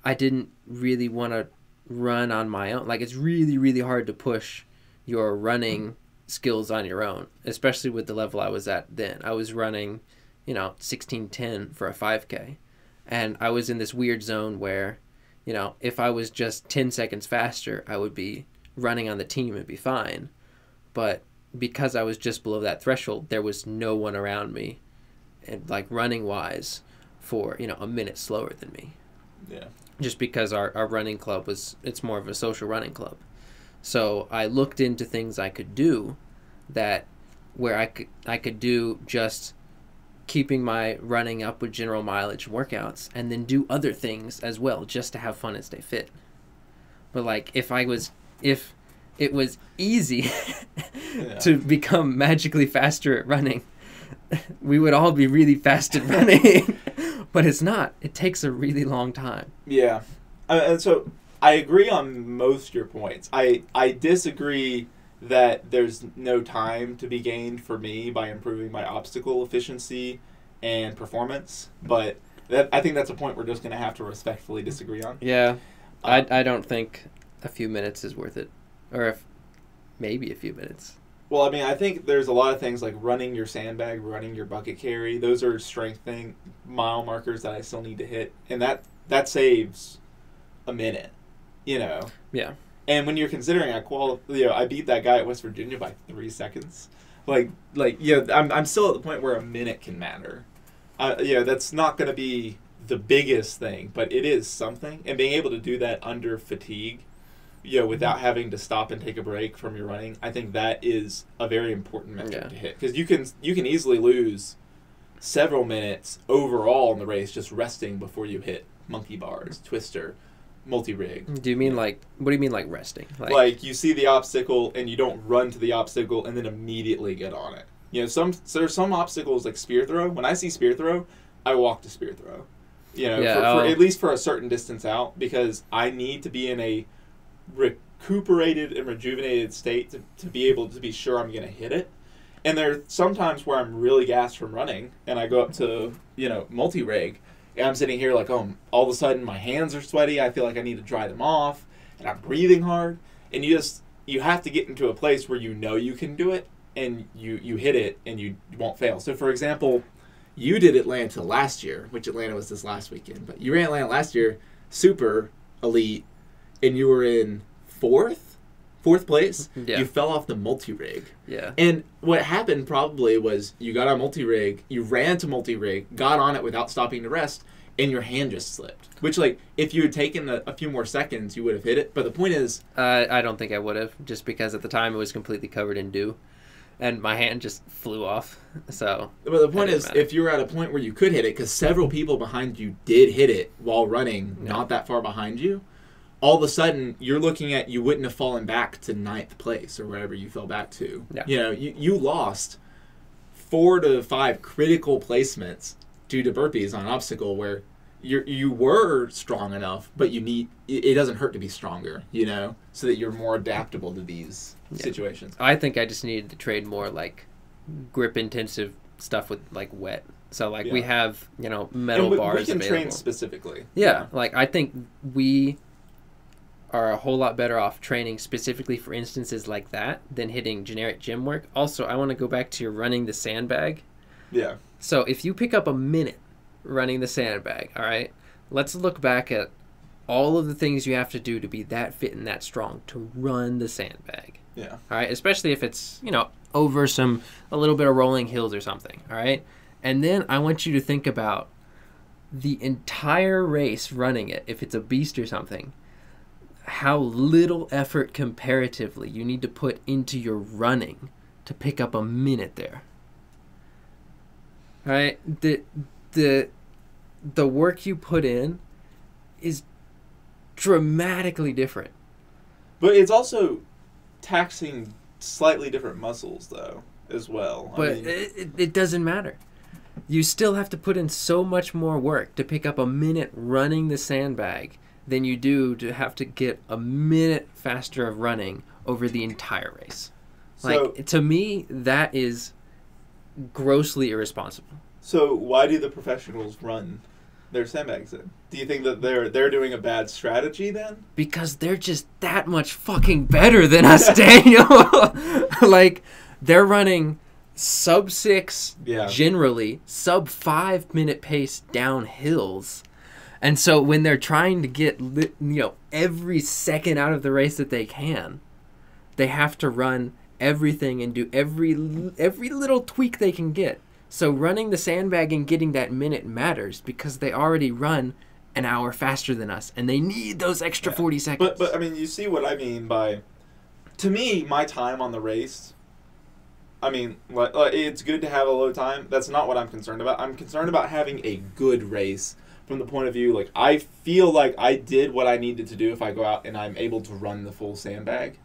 I didn't really want to run on my own. Like it's really, really hard to push your running skills on your own, especially with the level I was at then. I was running, 16:10 for a 5K. And I was in this weird zone where, if I was just 10 seconds faster, I would be running on the team and be fine. But because I was just below that threshold, there was no one around me, and like running wise, for a minute slower than me. Yeah. Just because our running club it's more of a social running club. So I looked into things I could do where I could do just keeping my running up with general mileage workouts and then do other things as well just to have fun and stay fit. But like if it was easy to become magically faster at running, we would all be really fast at running. But it's not. It takes a really long time. Yeah. And so I agree on most of your points. I disagree that there's no time to be gained for me by improving my obstacle efficiency and performance. But I think that's a point we're just going to have to respectfully disagree on. Yeah. I don't think a few minutes is worth it. Or maybe a few minutes. Well, I mean, I think there's a lot of things like running your sandbag, running your bucket carry. Those are strengthening mile markers that I still need to hit. And that saves a minute, Yeah. And when you're considering I beat that guy at West Virginia by 3 seconds. I'm still at the point where a minute can matter. That's not going to be the biggest thing, but it is something. And being able to do that under fatigue, without having to stop and take a break from your running, I think that is a very important metric to hit. Because you can easily lose several minutes overall in the race just resting before you hit monkey bars, twister, multi-rig. Do you mean what do you mean like resting? Like you see the obstacle and you don't run to the obstacle and then immediately get on it. There's some obstacles like spear throw. When I see spear throw, I walk to spear throw. For at least for a certain distance out, because I need to be in a recuperated and rejuvenated state to be able to be sure I'm going to hit it. And there are some times where I'm really gassed from running and I go up to, multi-rig and I'm sitting here like, all of a sudden my hands are sweaty. I feel like I need to dry them off and I'm breathing hard. And you have to get into a place where you can do it and you hit it and you won't fail. So for example, you did Atlanta last year, which Atlanta was this last weekend, but you ran Atlanta last year, super elite, and you were in fourth place. Yeah. You fell off the multi-rig. Yeah. And what happened probably was you got on multi-rig, you ran to multi-rig, got on it without stopping to rest, and your hand just slipped. Which, if you had taken a few more seconds, you would have hit it. But the point is... I don't think I would have, just because at the time it was completely covered in dew. And my hand just flew off. So... But the point is, if you were at a point where you could hit it, because several people behind you did hit it while running, not that far behind you, all of a sudden, you're looking at you wouldn't have fallen back to 9th place or wherever you fell back to. Yeah. You lost 4 to 5 critical placements due to burpees on an obstacle where you were strong enough, but it doesn't hurt to be stronger, so that you're more adaptable to these situations. I think I just needed to trade more grip intensive stuff with wet. So we have metal bars we can available. Train specifically. Yeah, I think we are a whole lot better off training specifically for instances like that than hitting generic gym work. Also, I want to go back to your running the sandbag. Yeah. So if you pick up a minute running the sandbag, all right, let's look back at all of the things you have to do to be that fit and that strong to run the sandbag. Yeah. All right, especially if it's, over a little bit of rolling hills or something. All right. And then I want you to think about the entire race running it, if it's a beast or something, how little effort comparatively you need to put into your running to pick up a minute there. All right. The work you put in is dramatically different. But it's also taxing slightly different muscles, though, as well. But it doesn't matter. You still have to put in so much more work to pick up a minute running the sandbag than you do to have to get a minute faster of running over the entire race. So, to me, that is grossly irresponsible. So why do the professionals run their sandbags then? Do you think that they're doing a bad strategy then? Because they're just that much fucking better than us, Daniel. They're running sub 6, generally, sub 5 minute pace down hills. And so when they're trying to get, every second out of the race that they can, they have to run everything and do every little tweak they can get. So running the sandbag and getting that minute matters because they already run an hour faster than us, and they need those extra 40 seconds. But I mean, you see what I mean by, to me, my time on the race, I mean, it's good to have a low time. That's not what I'm concerned about. I'm concerned about having a good race from the point of view, I feel like I did what I needed to do if I go out and I'm able to run the full sandbag,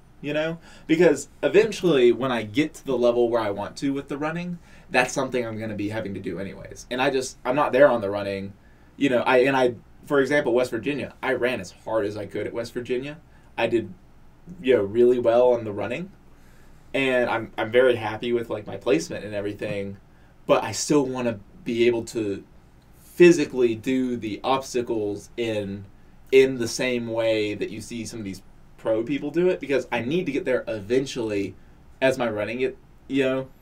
Because eventually, when I get to the level where I want to with the running, that's something I'm going to be having to do anyways. And I'm not there on the running, for example, West Virginia, I ran as hard as I could at West Virginia. I did, really well on the running. And I'm very happy with, my placement and everything. But I still want to be able to physically do the obstacles in the same way that you see some of these pro people do it, because I need to get there eventually as my running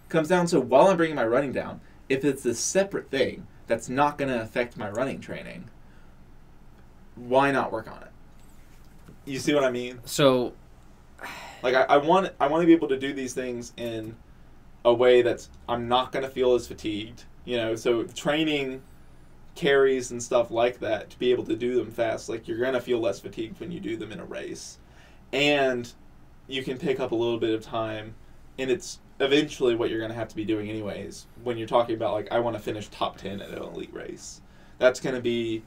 comes down. So while I'm bringing my running down, if it's a separate thing that's not going to affect my running training, why not work on it? You see what I mean? So I want to be able to do these things in a way that's I'm not going to feel as fatigued, so training carries and stuff like that to be able to do them fast, you're going to feel less fatigued when you do them in a race. And you can pick up a little bit of time, and it's eventually what you're going to have to be doing anyways when you're talking about, I want to finish top 10 at an elite race. That's going to be,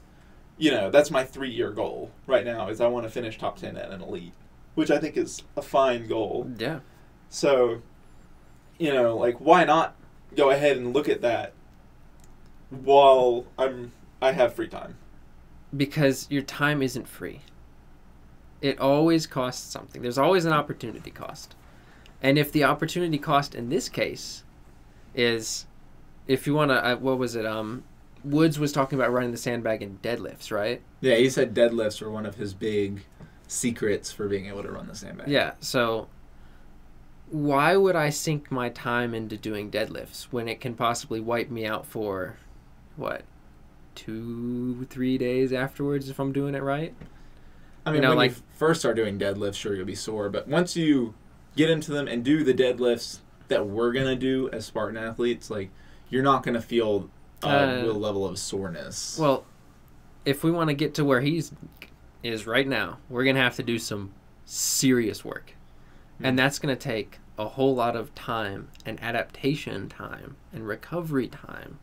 that's my 3-year goal right now, is I want to finish top 10 at an elite, which I think is a fine goal. Yeah. So, why not go ahead and look at that while I have free time? Because your time isn't free. It always costs something. There's always an opportunity cost. And if the opportunity cost in this case is, if you want to, what was it? Woods was talking about running the sandbag in deadlifts, right? Yeah, he said deadlifts were one of his big secrets for being able to run the sandbag. Yeah, so why would I sink my time into doing deadlifts when it can possibly wipe me out for, 2-3 days afterwards if I'm doing it right? I mean, when you first start doing deadlifts, sure, you'll be sore. But once you get into them and do the deadlifts that we're going to do as Spartan athletes, you're not going to feel a real level of soreness. Well, if we want to get to where he is right now, we're going to have to do some serious work. Mm-hmm. And that's going to take a whole lot of time and adaptation time and recovery time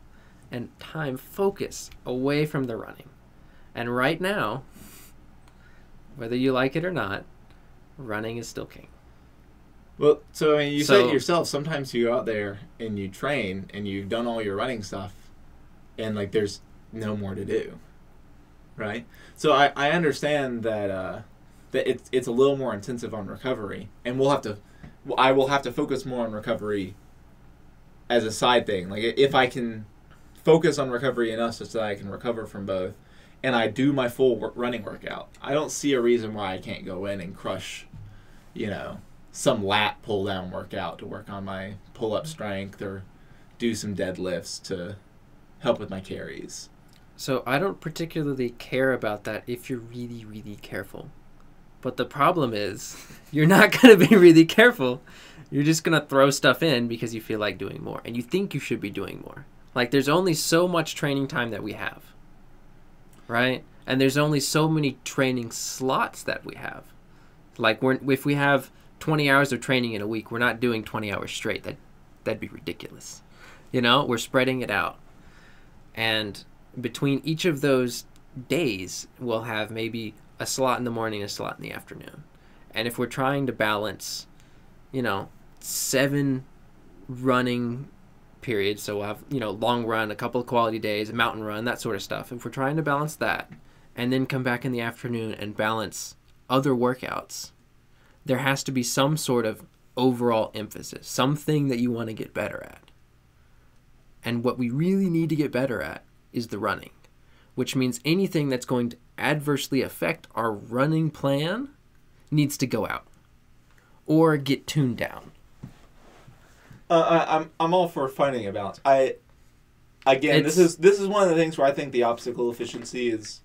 and time focus away from the running. And right now, whether you like it or not, running is still king. Well, so I mean, you said yourself, sometimes you go out there and you train and you've done all your running stuff and there's no more to do, right? So I understand that it's a little more intensive on recovery, and I will have to focus more on recovery as a side thing. If I can focus on recovery enough so that I can recover from both, and I do my full running workout, I don't see a reason why I can't go in and crush, some lat pull down workout to work on my pull up strength or do some deadlifts to help with my carries. So I don't particularly care about that if you're really, really careful. But the problem is, you're not going to be really careful. You're just going to throw stuff in because you feel like doing more. And you think you should be doing more. Like, there's only so much training time that we have. Right? And there's only so many training slots that we have. Like, if we have 20 hours of training in a week, we're not doing 20 hours straight. That'd be ridiculous. You know? We're spreading it out. And between each of those days, we'll have maybe a slot in the morning, a slot in the afternoon. And if we're trying to balance, 7 running periods, so we'll have, long run, a couple of quality days, a mountain run, that sort of stuff. If we're trying to balance that and then come back in the afternoon and balance other workouts, there has to be some sort of overall emphasis, something that you want to get better at. And what we really need to get better at is the running, which means anything that's going to adversely affect our running plan needs to go out or get tuned down. I'm all for finding a balance. This is one of the things where I think the obstacle efficiency is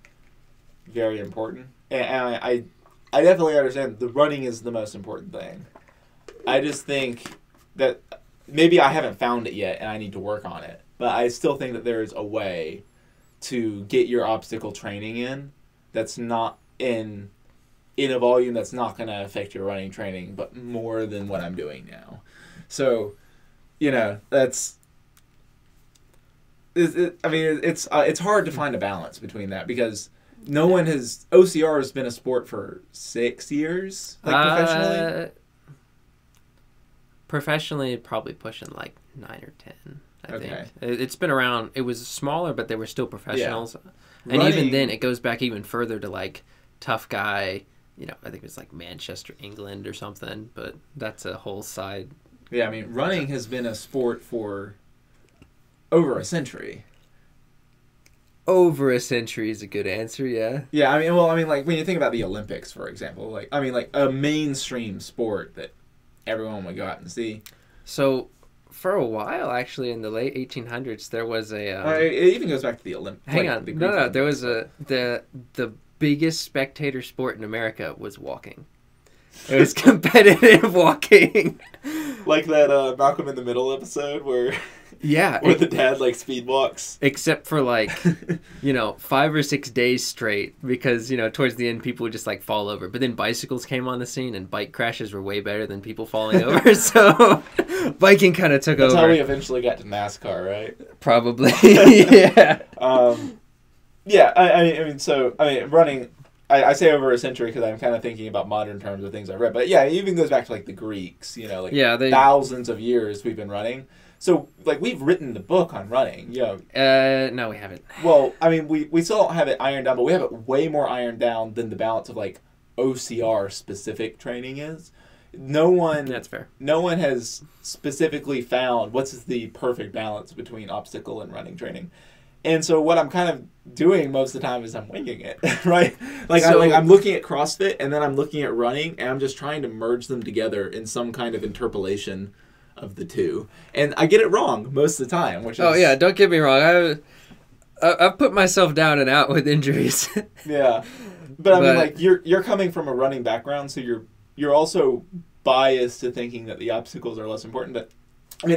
very important, and I definitely understand the running is the most important thing. I just think that maybe I haven't found it yet, and I need to work on it. But I still think that there is a way to get your obstacle training in that's not in a volume that's not going to affect your running training, but more than what I'm doing now. So, it's hard to find a balance between that because OCR has been a sport for 6 years, professionally. Professionally, probably pushing 9 or 10. I Okay. think it's been around. It was smaller, but they were still professionals. Yeah. And Running, even then, it goes back even further to tough guy. I think it's Manchester, England, or something. But that's a whole side. Yeah, running has been a sport for over a century. Over a century is a good answer. Yeah. Yeah, when you think about the Olympics, for example, a mainstream sport that everyone would go out and see. So, for a while, actually, in the late 1800s, there was a... it even goes back to the Olympics. Hang on. No. There was the biggest spectator sport in America was walking. It was competitive walking. Like that Malcolm in the Middle episode where... Yeah. where the dad, speed walks. Except for, 5 or 6 days straight because, towards the end, people would just, fall over. But then bicycles came on the scene, and bike crashes were way better than people falling over. So, biking kind of took over. That's how we eventually got to NASCAR, right? Probably, yeah. Running... I say over a century because I'm kind of thinking about modern terms of things I've read. But, yeah, it even goes back to, the Greeks, thousands of years we've been running. So, we've written the book on running, No, we haven't. Well, we still don't have it ironed down, but we have it way more ironed down than the balance of, OCR-specific training is. That's fair. No one has specifically found what's the perfect balance between obstacle and running training. And so what I'm kind of doing most of the time is I'm winging it, right? I'm looking at CrossFit, and then I'm looking at running, and I'm just trying to merge them together in some kind of interpolation of the two, and I get it wrong most of the time. Which is... Oh yeah, don't get me wrong. I've put myself down and out with injuries. Yeah, but you're coming from a running background, so you're also biased to thinking that the obstacles are less important. But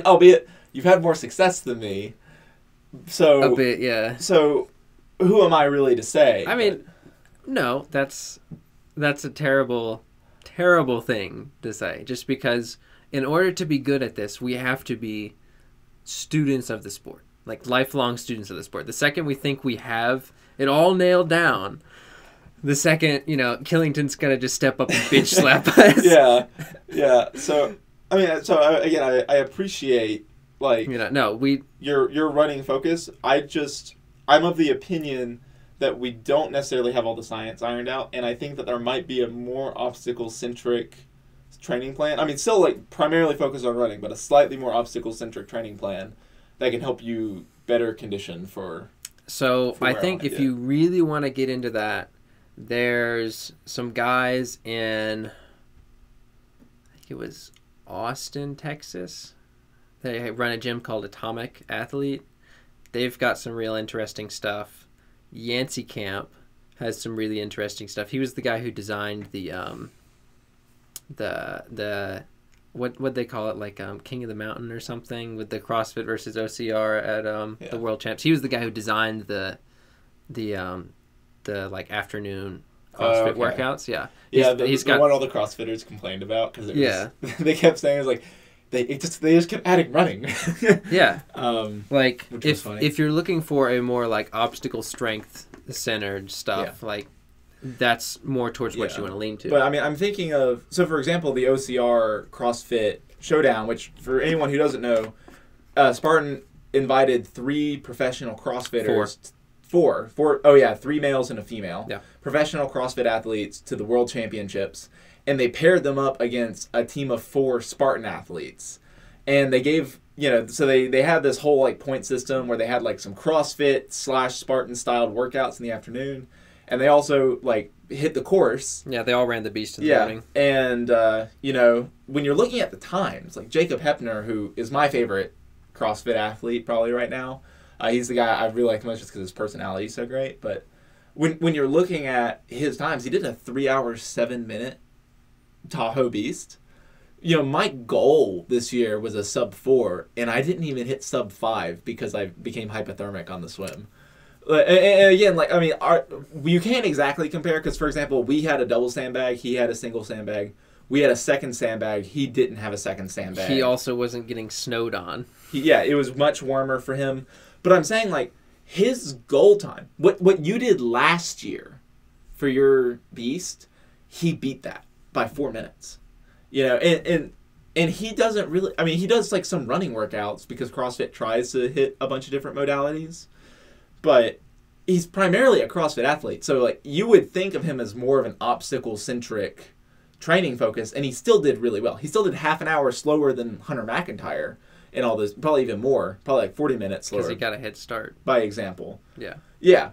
albeit you've had more success than me, so a bit, yeah. So who am I really to say? No, that's a terrible thing to say. Just because. In order to be good at this, we have to be students of the sport, lifelong students of the sport. The second we think we have it all nailed down, the second, Killington's going to just step up and bitch slap us. Yeah. So, I appreciate, your running focus. I'm of the opinion that we don't necessarily have all the science ironed out, and I think that there might be a more obstacle-centric training plan. Still primarily focused on running, but a slightly more obstacle-centric training plan that can help you better condition for... So I think if you really want to get into that, there's some guys in, I think it was Austin, Texas. They run a gym called Atomic Athlete. They've got some real interesting stuff. Yancey Camp has some really interesting stuff. He was the guy who designed the what they call it, like King of the Mountain or something, with the CrossFit versus OCR at the World Champs. He was the guy who designed the like afternoon CrossFit workouts. Yeah, he's got one all the CrossFitters complained about because they kept saying it was like they just kept adding running. Yeah, like if you're looking for a more like obstacle strength centered stuff, like that's more towards what you want to lean to. But I mean, I'm thinking of, so for example, the OCR CrossFit Showdown, which for anyone who doesn't know, Spartan invited 3 professional CrossFitters. Four. 3 males and a female. Yeah. Professional CrossFit athletes to the World Championships, and they paired them up against a team of 4 Spartan athletes, and they gave, so they had this whole like point system where they had like some CrossFit / Spartan styled workouts in the afternoon. And they also, like, hit the course. Yeah, they all ran the beast in the morning. And, when you're looking at the times, like Jacob Hepner, who is my favorite CrossFit athlete probably right now, he's the guy I really like the most just because his personality is so great. But when you're looking at his times, he did a 3-hour, 7-minute Tahoe Beast. My goal this year was a sub 4, and I didn't even hit sub 5 because I became hypothermic on the swim. And again, like, I mean, you can't exactly compare because, for example, we had a double sandbag, he had a single sandbag. We had a second sandbag, he didn't have a second sandbag. He also wasn't getting snowed on. It was much warmer for him. But I'm saying, like, his goal time, what you did last year for your beast, he beat that by 4 minutes. And he doesn't really, I mean, he does, like, some running workouts because CrossFit tries to hit a bunch of different modalities. But he's primarily a CrossFit athlete. So, like, you would think of him as more of an obstacle-centric training focus, and he still did really well. He still did half an hour slower than Hunter McIntyre and all this, probably even more, probably like 40 minutes slower. Because he got a head start. By example. Yeah. Yeah.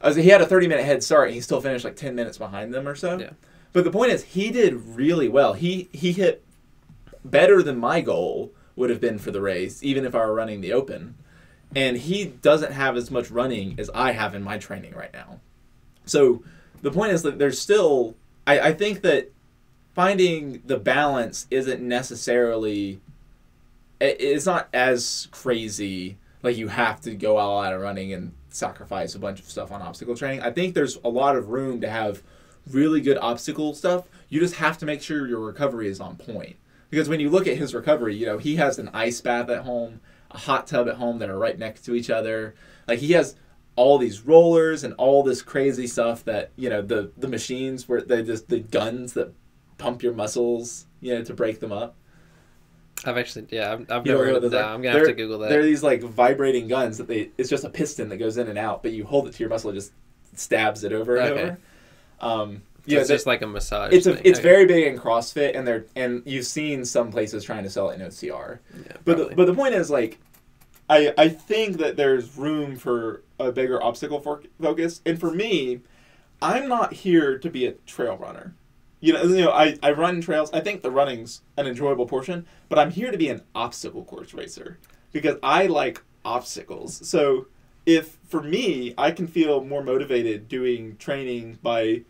He had a 30-minute head start, and he still finished like 10 minutes behind them or so. Yeah. But the point is, he did really well. He hit better than my goal would have been for the race, even if I were running the Open. And he doesn't have as much running as I have in my training right now. So the point is that there's still, I think that finding the balance isn't necessarily, it's not as crazy, like you have to go all out of running and sacrifice a bunch of stuff on obstacle training. I think there's a lot of room to have really good obstacle stuff. You just have to make sure your recovery is on point. Because when you look at his recovery, he has an ice bath at home, a hot tub at home that are right next to each other. Like, he has all these rollers and all this crazy stuff that, the machines where the guns that pump your muscles, to break them up. I've actually, I've never heard of that. I'm going to have to Google that. They're these, like, vibrating guns that it's just a piston that goes in and out, but you hold it to your muscle, it just stabs it over and over. So it's just like a massage thing. It's very big in CrossFit, and you've seen some places trying to sell it in OCR. Yeah, but the point is, like, I think that there's room for a bigger obstacle focus. And for me, I'm not here to be a trail runner. I run trails. I think the running's an enjoyable portion, but I'm here to be an obstacle course racer because I like obstacles. So for me, I can feel more motivated doing training by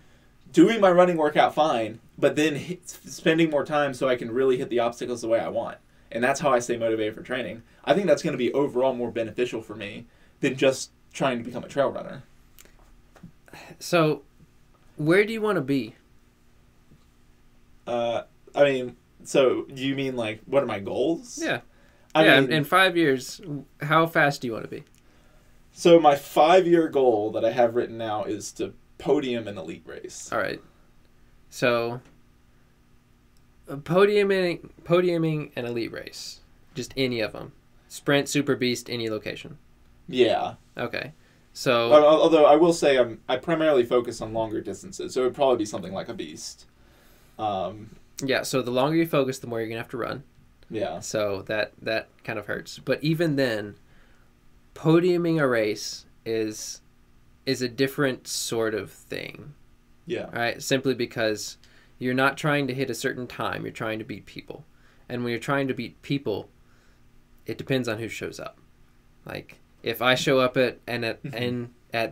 doing my running workout fine, but then spending more time so I can really hit the obstacles the way I want. And that's how I stay motivated for training. I think that's going to be overall more beneficial for me than just trying to become a trail runner. So, where do you want to be? So do you mean, like, what are my goals? Yeah. I mean, in 5 years, how fast do you want to be? So my 5-year goal that I have written now is to podium an elite race. All right. So, podiuming an elite race. Just any of them. Sprint, Super Beast, any location. Yeah. Okay. So, although I will say I primarily focus on longer distances, so it would probably be something like a Beast. Yeah, so the longer you focus, the more you're going to have to run. Yeah. So that kind of hurts. But even then, podiuming a race is a different sort of thing. Yeah. Right? Simply because you're not trying to hit a certain time. You're trying to beat people. And when you're trying to beat people, it depends on who shows up. Like, if I show up at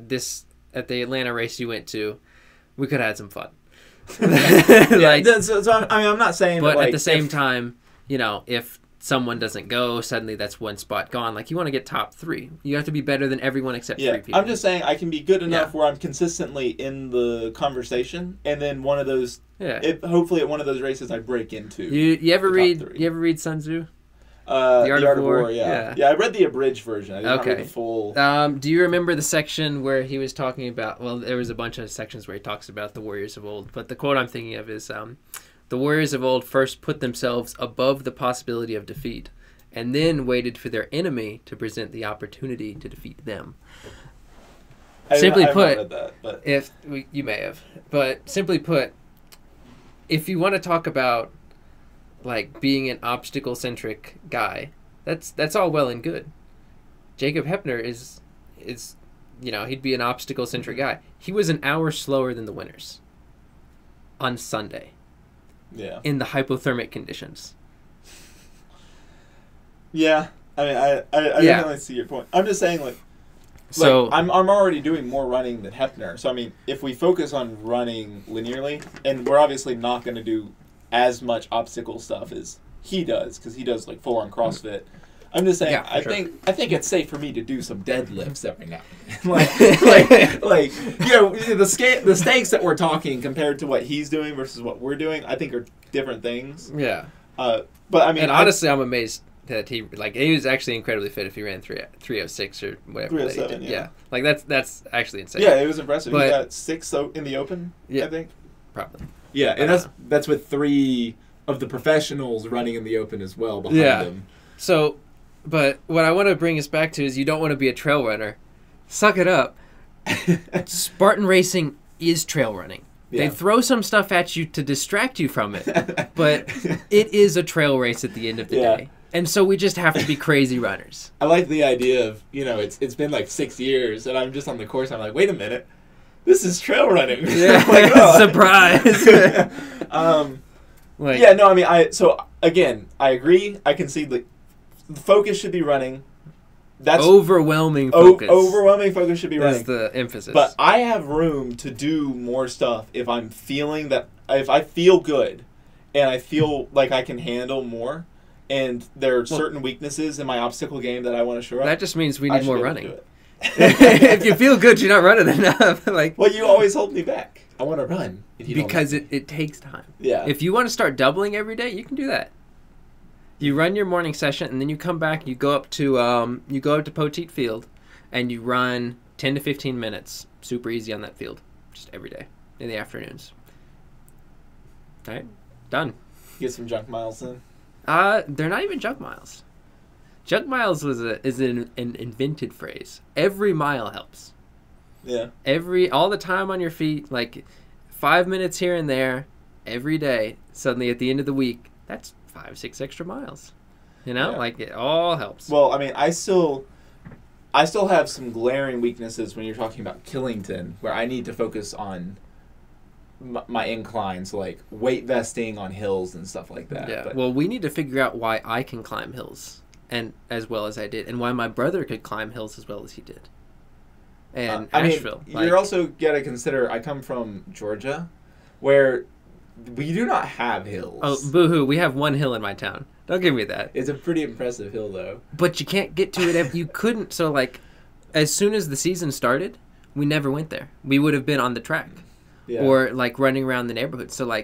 this at the Atlanta race you went to, we could have had some fun. I'm not saying, but at the same time, if someone doesn't go, suddenly that's one spot gone. Like, you want to get top 3. You have to be better than everyone except 3 people. I'm just saying I can be good enough where I'm consistently in the conversation, and then one of those, hopefully at one of those races I break into. You ever read Sun Tzu? The Art of War, yeah. I read the abridged version. I did not read the full. Do you remember the section where he was talking about? Well, there was a bunch of sections where he talks about the warriors of old, but the quote I'm thinking of is, "The warriors of old first put themselves above the possibility of defeat, and then waited for their enemy to present the opportunity to defeat them." Simply put, read that, but... you may have, but simply put, if you want to talk about like being an obstacle-centric guy, that's all well and good. Jacob Hepner is he'd be an obstacle-centric guy. He was an hour slower than the winners on Sunday. Yeah. In the hypothermic conditions. Yeah. I mean, I definitely see your point. I'm just saying, I'm already doing more running than Hepner. So, I mean, if we focus on running linearly, and we're obviously not going to do as much obstacle stuff as he does, because he does, like, full-on CrossFit. I'm just saying, I think it's safe for me to do some deadlifts every now and then. The stakes that we're talking compared to what he's doing versus what we're doing, I think are different things. Yeah. But I mean, and honestly, I'm amazed that he was actually incredibly fit if he ran 3:06 or whatever. 3:07, yeah. Like that's actually insane. Yeah, it was impressive. But, he got 6 in the open. I think. Probably. Yeah, and that's with 3 of the professionals running in the open as well behind him. So. But what I want to bring us back to is you don't want to be a trail runner. Suck it up. Spartan racing is trail running. Yeah. They throw some stuff at you to distract you from it, but it is a trail race at the end of the day. And so we just have to be crazy runners. I like the idea of, it's been like 6 years, and I'm just on the course, and I'm like, wait a minute, this is trail running. Yeah, surprise. I agree. I can see the focus should be running. That's overwhelming focus. Overwhelming focus should be running. That's the emphasis. But I have room to do more stuff if I'm feeling that, if I feel good and I feel like I can handle more, and there are certain weaknesses in my obstacle game that I want to show up. That just means we need more running. If you feel good, you're not running enough. Well, you always hold me back. I want to run. Because it takes time. Yeah. If you want to start doubling every day, you can do that. You run your morning session, and then you come back. You go up to Poteet Field, and you run 10 to 15 minutes, super easy on that field, just every day in the afternoons. All right, done. Get some junk miles in. They're not even junk miles. Junk miles is an invented phrase. Every mile helps. Yeah. All the time on your feet, like 5 minutes here and there, every day. Suddenly at the end of the week, that's 5-6 extra miles. It all helps. Well, I mean, I still have some glaring weaknesses when you're talking about Killington, where I need to focus on my inclines, like weight vesting on hills and stuff like that. Yeah. Well, we need to figure out why I can climb hills and as well as I did, and why my brother could climb hills as well as he did. And Asheville. You're also got to consider, I come from Georgia, where we do not have hills. Oh, boo-hoo. We have one hill in my town. Don't give me that. It's a pretty impressive hill, though. But you can't get to it. You couldn't. So, as soon as the season started, we never went there. We would have been on the track. Yeah. Or, running around the neighborhood. So,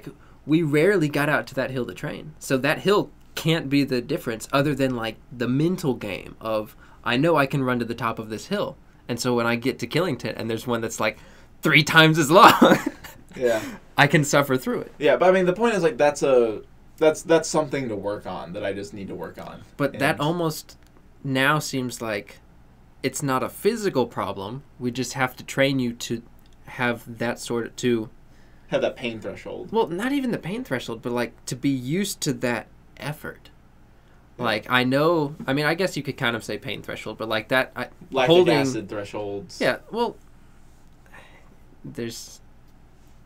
we rarely got out to that hill to train. So that hill can't be the difference other than, the mental game of, I know I can run to the top of this hill. And so when I get to Killington and there's one that's, 3 times as long... Yeah, I can suffer through it. Yeah, but I mean, the point is that's something to work on that I just need to work on. But that almost now seems like it's not a physical problem. We just have to train you to have that have that pain threshold. Well, not even the pain threshold, but to be used to that effort. Yeah. I guess you could kind of say pain threshold, but that lactic acid thresholds. Yeah, well, there's.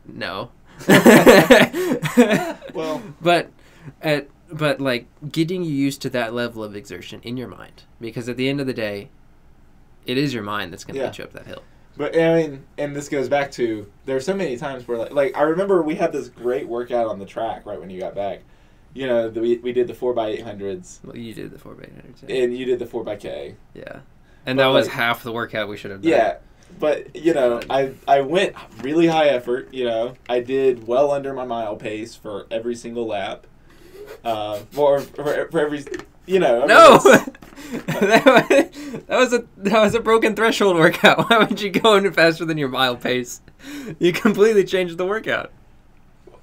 No. Well, but getting you used to that level of exertion in your mind, because at the end of the day, it is your mind that's going to get you up that hill. But I mean, and this goes back to there's so many times where like I remember we had this great workout on the track right when you got back. You know, we did the 4x800s. Well, you did the 4x800s. Yeah. And you did the 4x K. Yeah. And that was half the workout we should have done. Yeah. But, you know, I went really high effort, you know. I did well under my mile pace for every single lap. For every, you know. That was a broken threshold workout. Why would you go any faster than your mile pace? You completely changed the workout.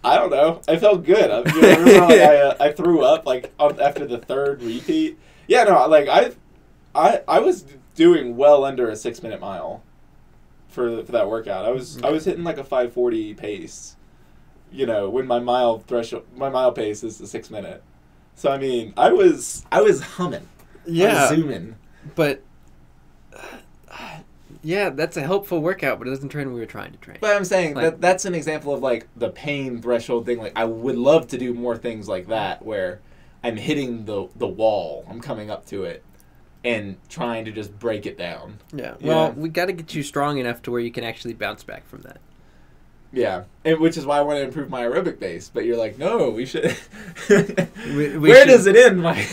I don't know. I felt good. I threw up like after the third repeat. Yeah, no, like I was doing well under a 6-minute mile for that workout. I was hitting like a 5:40 pace. You know, when my mile pace is the 6 minute. So I mean, I was humming. Yeah, I was zooming. But yeah, that's a helpful workout, but it doesn't train what we were trying to train. But I'm saying that's an example of like the pain threshold thing. Like I would love to do more things like that where I'm hitting the wall, I'm coming up to it, and trying to just break it down. Yeah. Well, we got to get you strong enough to where you can actually bounce back from that. Yeah, and which is why I want to improve my aerobic base. But you're like, no, we should. Where does it end, Mike?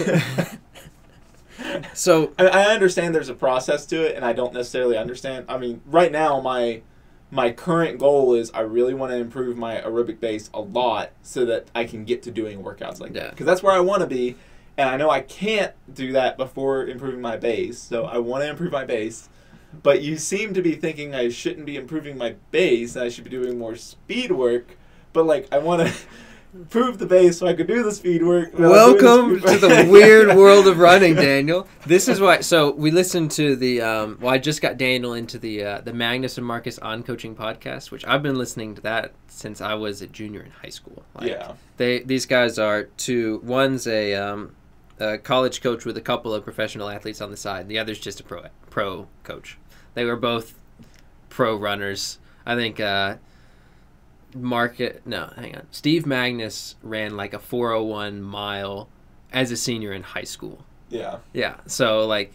So I understand there's a process to it, and I don't necessarily understand. I mean, right now my current goal is I really want to improve my aerobic base a lot so that I can get to doing workouts like that. Because that's where I want to be, and I know I can't do that before improving my base. So I want to improve my base, but you seem to be thinking I shouldn't be improving my base, and I should be doing more speed work. But like I want to improve the base so I could do the speed work. Welcome to the weird world of running, Daniel. This is why. So we listened to the. I just got Daniel into the Magnus and Marcus On Coaching podcast, which I've been listening to that since I was a junior in high school. These guys are two. One's a college coach with a couple of professional athletes on the side. The other's just a pro coach. They were both pro runners. I think. Steve Magnus ran like a 4:01 mile as a senior in high school. Yeah. So like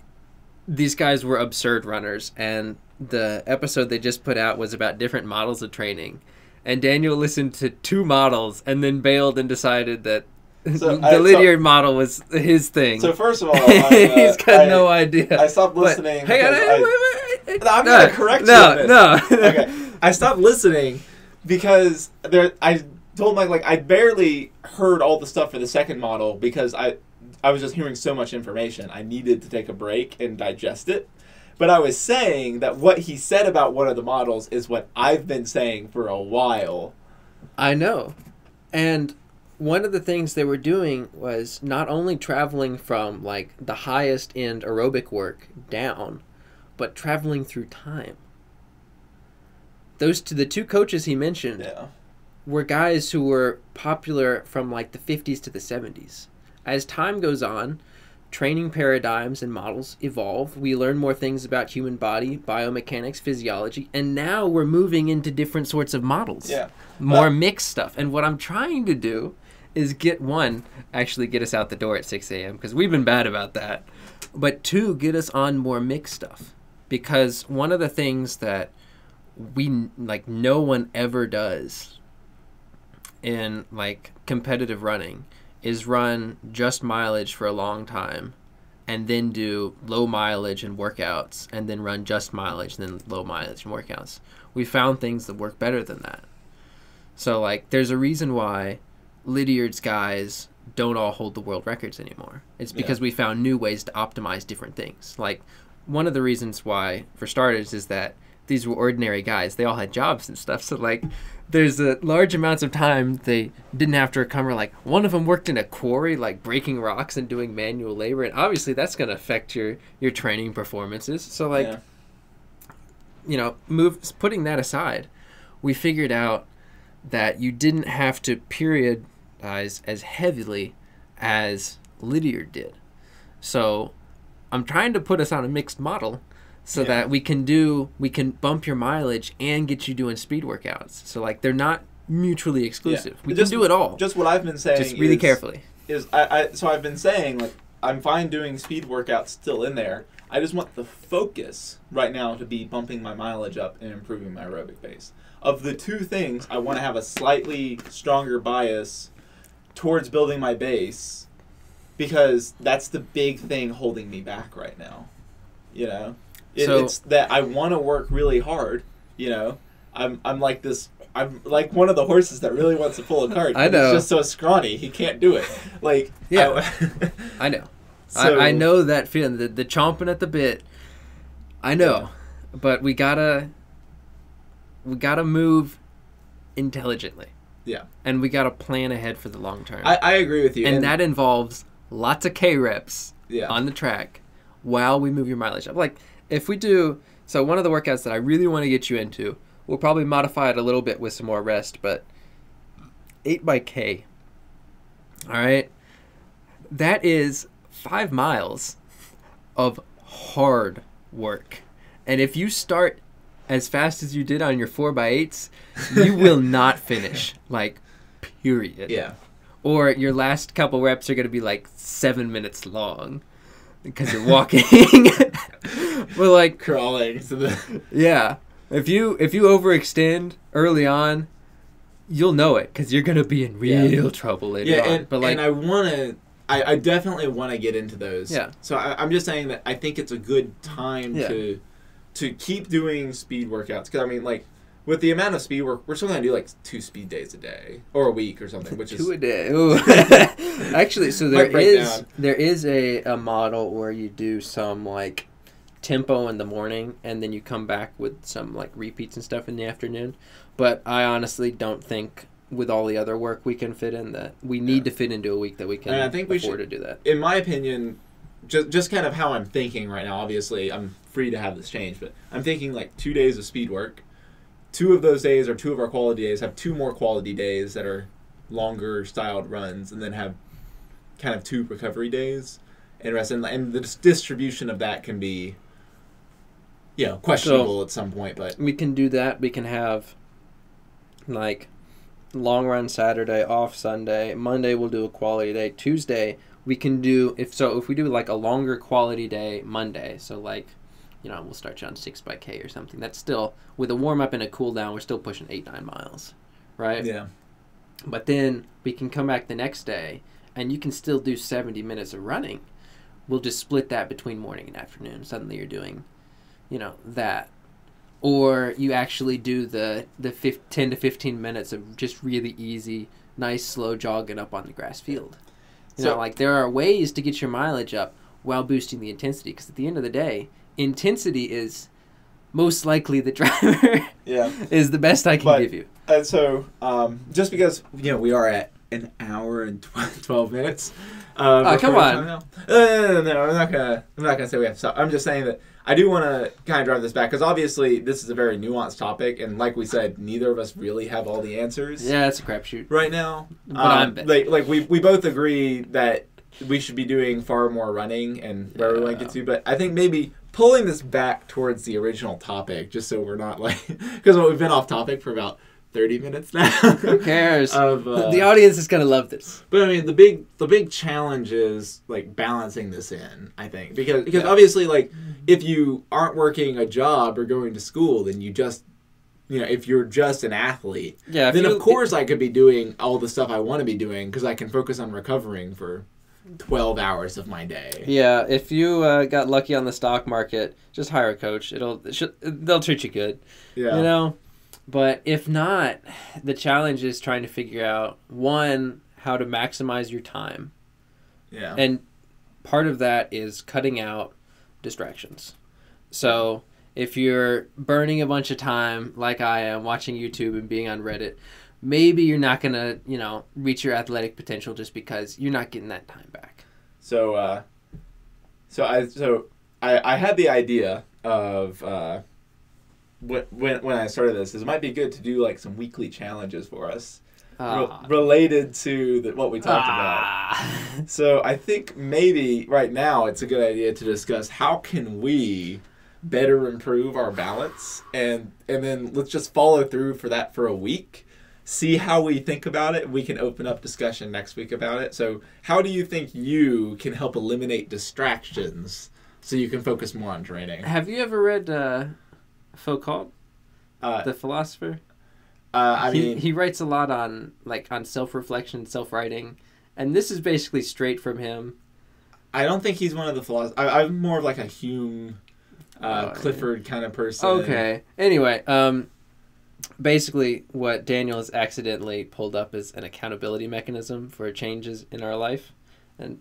these guys were absurd runners, and the episode they just put out was about different models of training, and Daniel listened to 2 models and then bailed and decided that the Lydiard model was his thing. So first of all, he's got no idea. I stopped listening. Hang on, wait. I'm going to correct you on this. No. Okay. I stopped listening because I told Mike, like, I barely heard all the stuff for the second model because I was just hearing so much information. I needed to take a break and digest it. But I was saying that what he said about one of the models is what I've been saying for a while. I know. And one of the things they were doing was not only traveling from, like, the highest end aerobic work down, but traveling through time. The 2 coaches he mentioned were guys who were popular from like the 50s to the 70s. As time goes on, training paradigms and models evolve. We learn more things about human body, biomechanics, physiology, and now we're moving into different sorts of models. Yeah. More mixed stuff. And what I'm trying to do is get us out the door at 6 a.m. because we've been bad about that. But 2, get us on more mixed stuff. Because one of the things that no one ever does in like competitive running is run just mileage for a long time and then do low mileage and workouts and then run just mileage and then low mileage and workouts. We found things that work better than that. So like there's a reason why Lydiard's guys don't all hold the world records anymore. It's because we found new ways to optimize different things. Like one of the reasons why, for starters, is that these were ordinary guys. They all had jobs and stuff. So, like, there's a large amounts of time they didn't have to recover. Like, one of them worked in a quarry, like, breaking rocks and doing manual labor. And obviously, that's going to affect your training performances. So, like, putting that aside, we figured out that you didn't have to periodize as heavily as Lydiard did. So, I'm trying to put us on a mixed model so that we can bump your mileage and get you doing speed workouts. So like they're not mutually exclusive. We can do it all. Just what I've been saying. Just really carefully. So I've been saying like I'm fine doing speed workouts still in there. I just want the focus right now to be bumping my mileage up and improving my aerobic base. Of the two things, I want to have a slightly stronger bias towards building my base, because that's the big thing holding me back right now. You know, it's that I want to work really hard. You know, I'm like one of the horses that really wants to pull a cart. I know. He's just so scrawny, he can't do it. Like, yeah, I know. So, I know that feeling, the chomping at the bit. I know, but we gotta move intelligently. Yeah, and we gotta plan ahead for the long term. I agree with you, and that involves lots of K reps on the track while we move your mileage up. Like, if we do, so one of the workouts that I really want to get you into, we'll probably modify it a little bit with some more rest, but 8x K. All right, that is 5 miles of hard work. And if you start as fast as you did on your 4x8s, you will not finish, like, period. Yeah. Or your last couple reps are going to be like 7 minutes long because you're walking. But like crawling. Yeah. If you overextend early on, you'll know it because you're going to be in real trouble later on. But like, and I definitely want to get into those. Yeah. So I'm just saying that I think it's a good time to keep doing speed workouts. Because, I mean, like, with the amount of speed work, we're still going to do, like, 2 speed days a day. Or a week or something, which is... 2 a day. Ooh. Actually, so there is a model where you do some, like, tempo in the morning, and then you come back with some, like, repeats and stuff in the afternoon. But I honestly don't think, with all the other work we can fit in, that we need to fit into a week that we can afford to do that. In my opinion, just kind of how I'm thinking right now, obviously I'm free to have this change, but I'm thinking like 2 days of speed work. 2 of those days are 2 of our quality days, have 2 more quality days that are longer styled runs, and then have kind of 2 recovery days and rest. And the distribution of that can be, questionable at some point, but we can do that. We can have like long run Saturday, off Sunday. Monday we'll do a quality day. Tuesday we can do if we do like a longer quality day Monday. So like, we'll start you on 6x K or something. That's still with a warm up and a cool down. We're still pushing 8-9 miles, right? Yeah. But then we can come back the next day and you can still do 70 minutes of running. We'll just split that between morning and afternoon. Suddenly you're doing, that. Or you actually do the 10 to 15 minutes of just really easy, nice, slow jogging up on the grass field. There are ways to get your mileage up while boosting the intensity. Because at the end of the day, intensity is most likely the driver. Is the best I can give you. So just because, we are at an hour and 12 minutes. Come on. No, I'm not gonna say we have to stop. I'm just saying that I do want to kind of drive this back because obviously this is a very nuanced topic, and like we said, neither of us really have all the answers. Yeah, it's a crapshoot right now. But I'm we both agree that we should be doing far more running and where we want to get to, but I think maybe pulling this back towards the original topic, just so we're not like, because we've been off topic for about 30 minutes now. Who cares? The audience is gonna love this. But I mean, the big challenge is like balancing this in. I think because obviously, like, if you aren't working a job or going to school, then you just, if you're just an athlete, then of course I could be doing all the stuff I want to be doing because I can focus on recovering for 12 hours of my day. Yeah, if you got lucky on the stock market, just hire a coach. They'll treat you good. Yeah. But if not, the challenge is trying to figure out, one, how to maximize your time. Yeah. And part of that is cutting out distractions. So if you're burning a bunch of time, like I am, watching YouTube and being on Reddit, maybe you're not going to, reach your athletic potential just because you're not getting that time back. So I had the idea of... When I started this, it might be good to do like some weekly challenges for us related to what we talked about. So I think maybe right now it's a good idea to discuss how can we better improve our balance, and then let's just follow through for that for a week, see how we think about it. We can open up discussion next week about it. So how do you think you can help eliminate distractions so you can focus more on training? Have you ever read Foucault, the philosopher? He writes a lot on self-reflection, self-writing, and this is basically straight from him. I don't think he's one of the philosophers. I'm more of like a Hume, Clifford kind of person. Okay. Anyway, basically what Daniel has accidentally pulled up is an accountability mechanism for changes in our life, and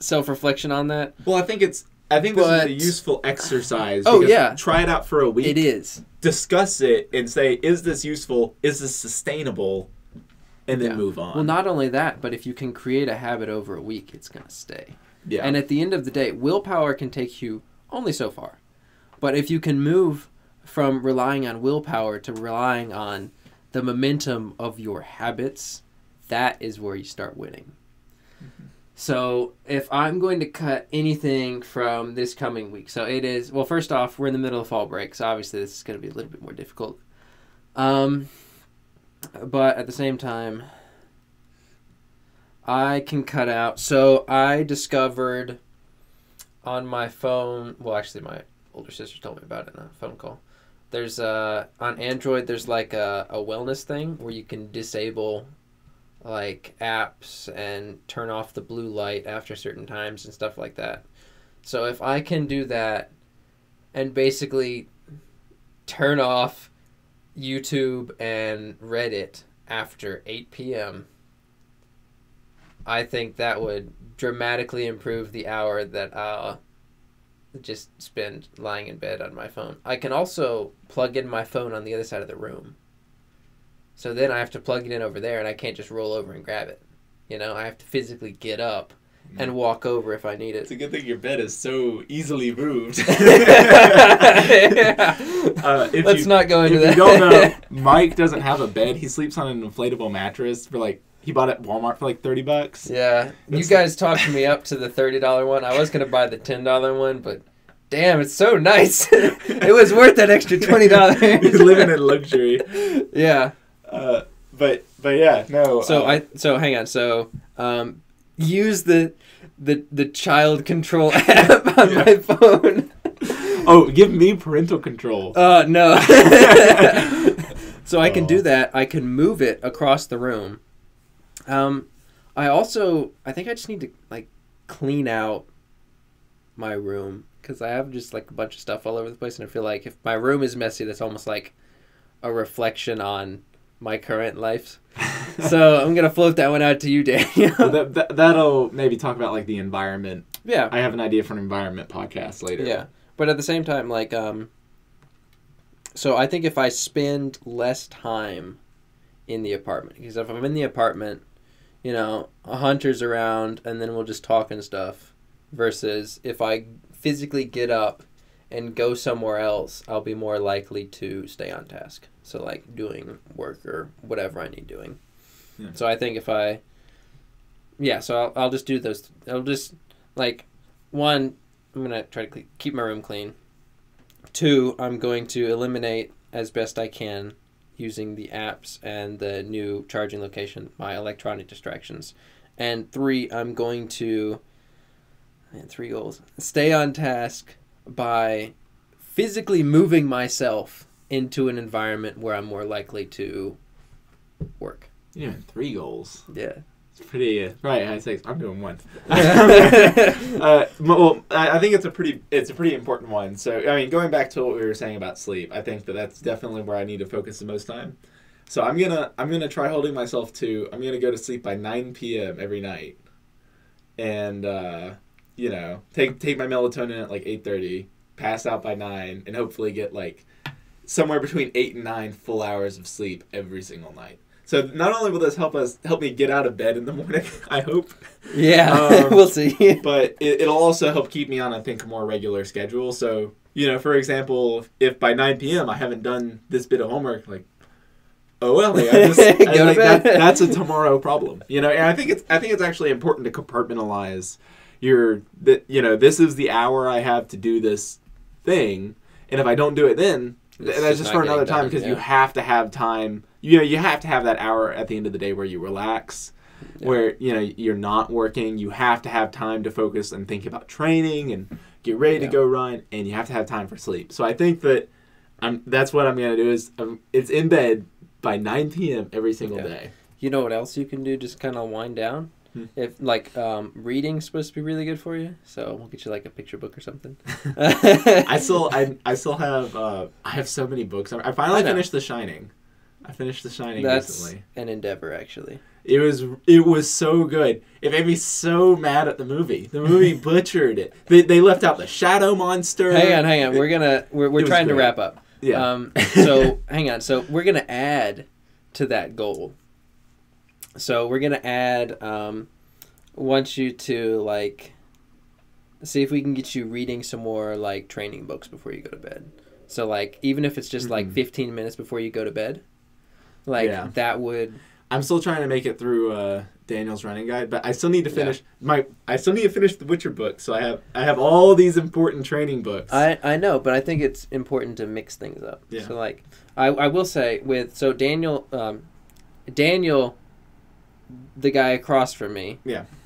self-reflection on that. Well, I think this is a useful exercise. Oh, yeah. Try it out for a week. It is. Discuss it and say, is this useful? Is this sustainable? And then move on. Well, not only that, but if you can create a habit over a week, it's going to stay. Yeah. And at the end of the day, willpower can take you only so far. But if you can move from relying on willpower to relying on the momentum of your habits, that is where you start winning. Mm-hmm. So if I'm going to cut anything from this coming week, so it is, well, first off, we're in the middle of fall break, so obviously this is going to be a little bit more difficult. But at the same time, I can cut out. So I discovered on my phone, well, actually my older sister told me about it in a phone call. There's on Android, there's like a wellness thing where you can disable like apps and turn off the blue light after certain times and stuff like that. So if I can do that and basically turn off YouTube and Reddit after 8 p.m., I think that would dramatically improve the hour that I'll just spend lying in bed on my phone. I can also plug in my phone on the other side of the room. So then I have to plug it in over there, and I can't just roll over and grab it. You know, I have to physically get up and walk over if I need it. It's a good thing your bed is so easily moved. Let's not go into that. If you don't know, Mike doesn't have a bed. He sleeps on an inflatable mattress for he bought it at Walmart for $30. Yeah. You guys talked me up to the $30 one. I was going to buy the $10 one, but damn, it's so nice. It was worth that extra $20. He's living in luxury. Yeah. But yeah, no. So hang on. So use the child control app on my phone. Oh, give me parental control. No. So I can do that. I can move it across the room. I think I just need to clean out my room because I have just a bunch of stuff all over the place, and I feel like if my room is messy, that's almost like a reflection on my current life. So I'm gonna float that one out to you, Daniel. Well, that'll maybe talk about the environment. Yeah, I have an idea for an environment podcast later. Yeah, but at the same time, so I think if I spend less time in the apartment, because if I'm in the apartment, a hunter's around and then we'll just talk and stuff, versus if I physically get up and go somewhere else, I'll be more likely to stay on task. So doing work or whatever I need doing. Yeah. So I think if I'll just do those. I'll just one, I'm going to try to keep my room clean. 2, I'm going to eliminate as best I can using the apps and the new charging location, my electronic distractions. And 3, I'm going to, 3 goals, stay on task by physically moving myself into an environment where I'm more likely to work. Yeah, 3 goals. Yeah. It's pretty, right, I say I'm doing 1. Well, I think it's a pretty important one. So, going back to what we were saying about sleep, I think that's definitely where I need to focus the most time. So I'm gonna try holding myself to, I'm gonna go to sleep by 9 p.m. every night. And, take my melatonin at 8:30, pass out by 9, and hopefully get somewhere between 8 and 9 full hours of sleep every single night. So not only will this help me get out of bed in the morning, I hope. Yeah, we'll see. But it'll also help keep me on, I think, a more regular schedule. So, for example, if by 9 p.m. I haven't done this bit of homework, that's a tomorrow problem. And I think it's actually important to compartmentalize this is the hour I have to do this thing, and if I don't do it then, That's just for another time, because you have to have time. You have to have that hour at the end of the day where you relax, where you're not working. You have to have time to focus and think about training and get ready to go run, and you have to have time for sleep. So I think that that's what I'm gonna do. Is it's in bed by 9 p.m. every single day. You know what else you can do? Just kind of wind down. If reading's supposed to be really good for you, so we'll get you like a picture book or something. I still have I have so many books. I finally finished The Shining. I finished The Shining recently. That's an endeavor, actually. It was so good. It made me so mad at the movie. The movie butchered it. They left out the shadow monster. Hang on. We're trying to wrap up. Yeah. So hang on. So we're gonna add to that goal. So we're gonna add. Want you to see if we can get you reading some more training books before you go to bed. So even if it's just 15 minutes before you go to bed, that would. I'm still trying to make it through Daniel's running guide, but I still need to finish the Witcher book. So I have all these important training books. I know, but I think it's important to mix things up. Yeah. So I will say Daniel, the guy across from me,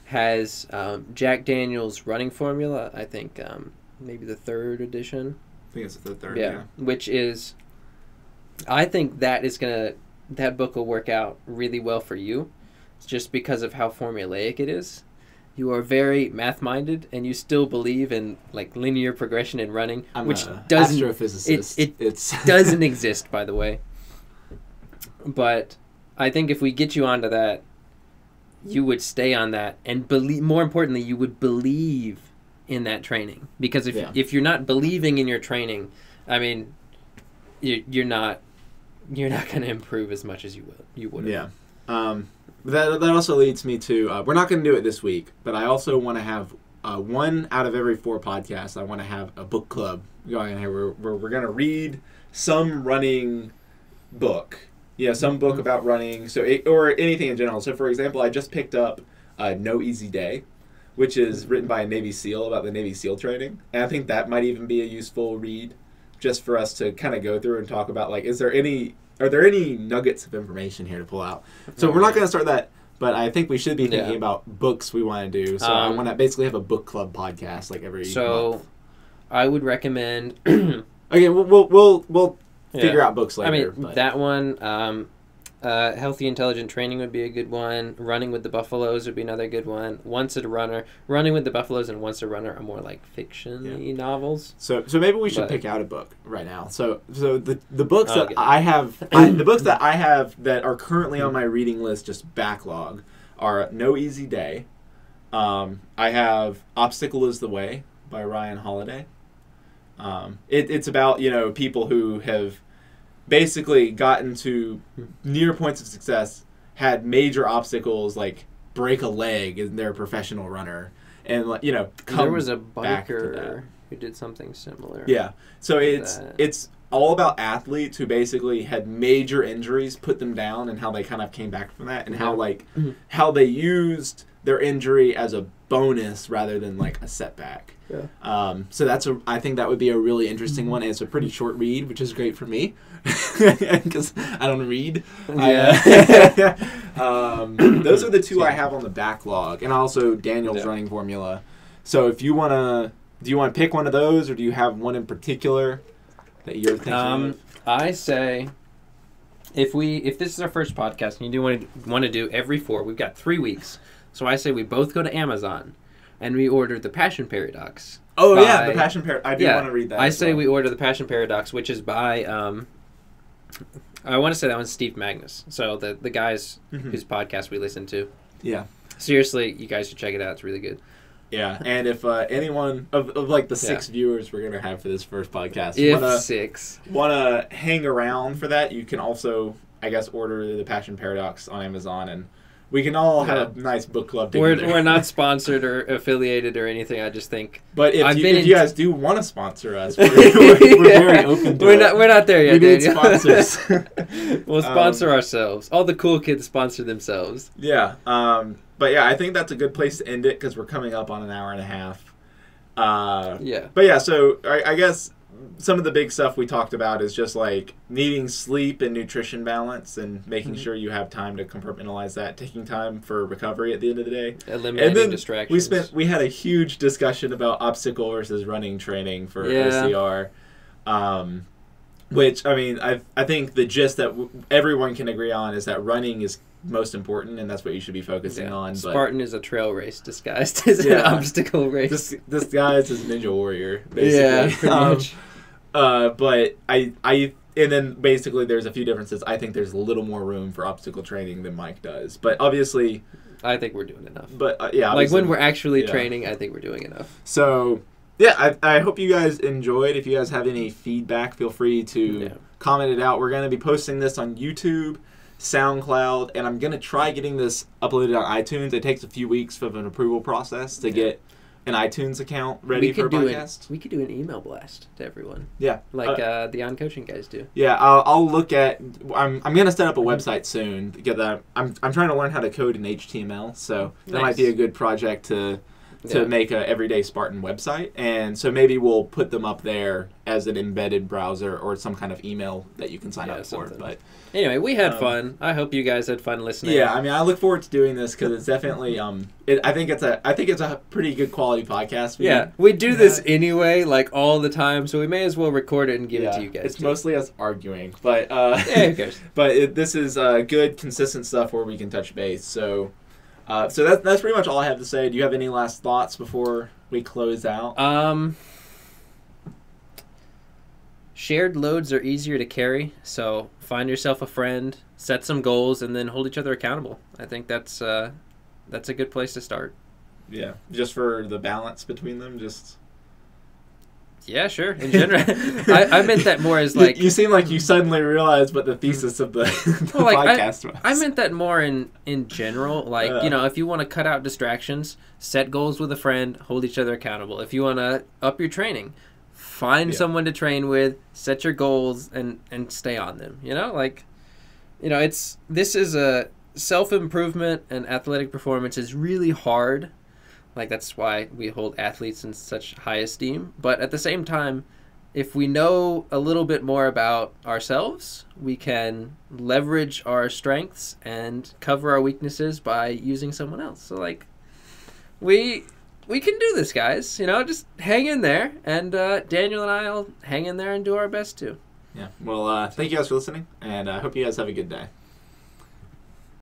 has Jack Daniel's running formula. I think maybe the 3rd edition. I think it's the 3rd. Yeah. Which is, I think that book will work out really well for you, just because of how formulaic it is. You are very math-minded, and you still believe in linear progression in running, which doesn't astrophysicist. It doesn't exist, by the way. But I think if we get you onto that, you would stay on that, and more importantly, you would believe in that training. Because if you're not believing in your training, I mean, you're not going to improve as much as you would. Yeah. That also leads me to we're not going to do it this week, but I also want to have 1 out of every 4 podcasts. I want to have a book club going here where we're going to read some running book. Yeah, some book about running, or anything in general. So, for example, I just picked up No Easy Day, which is written by a Navy SEAL about the Navy SEAL training. And I think that might even be a useful read just for us to kind of go through and talk about, are there any nuggets of information here to pull out? So we're not going to start that, but I think we should be thinking about books we want to do. So I want to basically have a book club podcast every month. I would recommend... Okay, we'll figure out books later. That one, Healthy Intelligent Training would be a good one. Running with the Buffaloes would be another good one. Once a Runner. Running with the Buffaloes and Once a Runner are more fiction-y novels. So maybe we should pick out a book right now. So the books I have the books that I have that are currently on my reading list, just backlog, are No Easy Day. I have Obstacle is the Way by Ryan Holiday. It's about people who have basically gotten to near points of success, had major obstacles break a leg in their professional runner, and there was a biker who did something similar. Yeah, so it's all about athletes who basically had major injuries, put them down, and how they kind of came back from that, and how they used their injury as a bonus rather than a setback. Yeah. So I think that would be a really interesting one. And it's a pretty short read, which is great for me because I don't read. Yeah. Those are the 2 I have on the backlog, and also Daniel's running formula. So if you do you want to pick one of those, or do you have one in particular that you're thinking of? I say if this is our first podcast and you do want to do every 4, we've got 3 weeks. So I say we both go to Amazon and we order The Passion Paradox. Oh, yeah, The Passion Paradox. I do want to read that. I say we order The Passion Paradox, which is by, I want to say that one's Steve Magnus. So the guys whose podcast we listen to. Yeah. Seriously, you guys should check it out. It's really good. Yeah, and if anyone of the 6 viewers we're going to have for this first podcast want to hang around for that, you can also, I guess, order The Passion Paradox on Amazon, and we can all have a nice book club together. We're not sponsored or affiliated or anything. I just think. But if you guys do want to sponsor us, we're very open to it. We're not there yet. We need sponsors. We'll sponsor ourselves. All the cool kids sponsor themselves. Yeah. But yeah, I think that's a good place to end it because we're coming up on an hour and a half. Yeah. But yeah, so I guess some of the big stuff we talked about is just like needing sleep and nutrition balance and making sure you have time to compartmentalize that, taking time for recovery at the end of the day. Eliminating distractions. We had a huge discussion about obstacle versus running training for OCR. Which, I mean, I think the gist that everyone can agree on is that running is most important, and that's what you should be focusing on. Spartan is a trail race disguised as an obstacle race. This guy is a ninja warrior, basically. Yeah, pretty much. But and then basically there's a few differences. I think there's a little more room for obstacle training than Mike does. But obviously... I think we're doing enough. But, like, when we're actually training, I think we're doing enough. So... yeah, I hope you guys enjoyed. If you guys have any feedback, feel free to comment it out. We're going to be posting this on YouTube, SoundCloud, and I'm going to try getting this uploaded on iTunes. It takes a few weeks of an approval process to get an iTunes account ready for a podcast. We could do an email blast to everyone. Yeah. Like the On Coaching guys do. Yeah, I'll look at... I'm going to set up a website soon. I'm trying to learn how to code in HTML, so that might be a good project to make a Everyday Spartan website. And so maybe we'll put them up there as an embedded browser or some kind of email that you can sign up for. But anyway, we had fun. I hope you guys had fun listening. Yeah, I mean, I look forward to doing this because it's definitely I think it's a pretty good quality podcast. We do this anyway, like all the time, so we may as well record it and give it to you guys. It's mostly us arguing, but who cares? But this is good, consistent stuff where we can touch base. So that's pretty much all I have to say. Do you have any last thoughts before we close out? Shared loads are easier to carry, so find yourself a friend, set some goals, and then hold each other accountable. I think that's a good place to start. Yeah, just for the balance between them, just... Yeah, sure. In general, I meant that more as like... You seem like you suddenly realized what the thesis of the podcast was. I meant that more in general. Like, if you want to cut out distractions, set goals with a friend, hold each other accountable. If you want to up your training, find someone to train with, set your goals, and stay on them. This is a self-improvement, and athletic performance is really hard. Like, that's why we hold athletes in such high esteem. But at the same time, if we know a little bit more about ourselves, we can leverage our strengths and cover our weaknesses by using someone else. So, like, we can do this, guys. Just hang in there. And Daniel and I will hang in there and do our best, too. Yeah. Well, thank you guys for listening, and I hope you guys have a good day.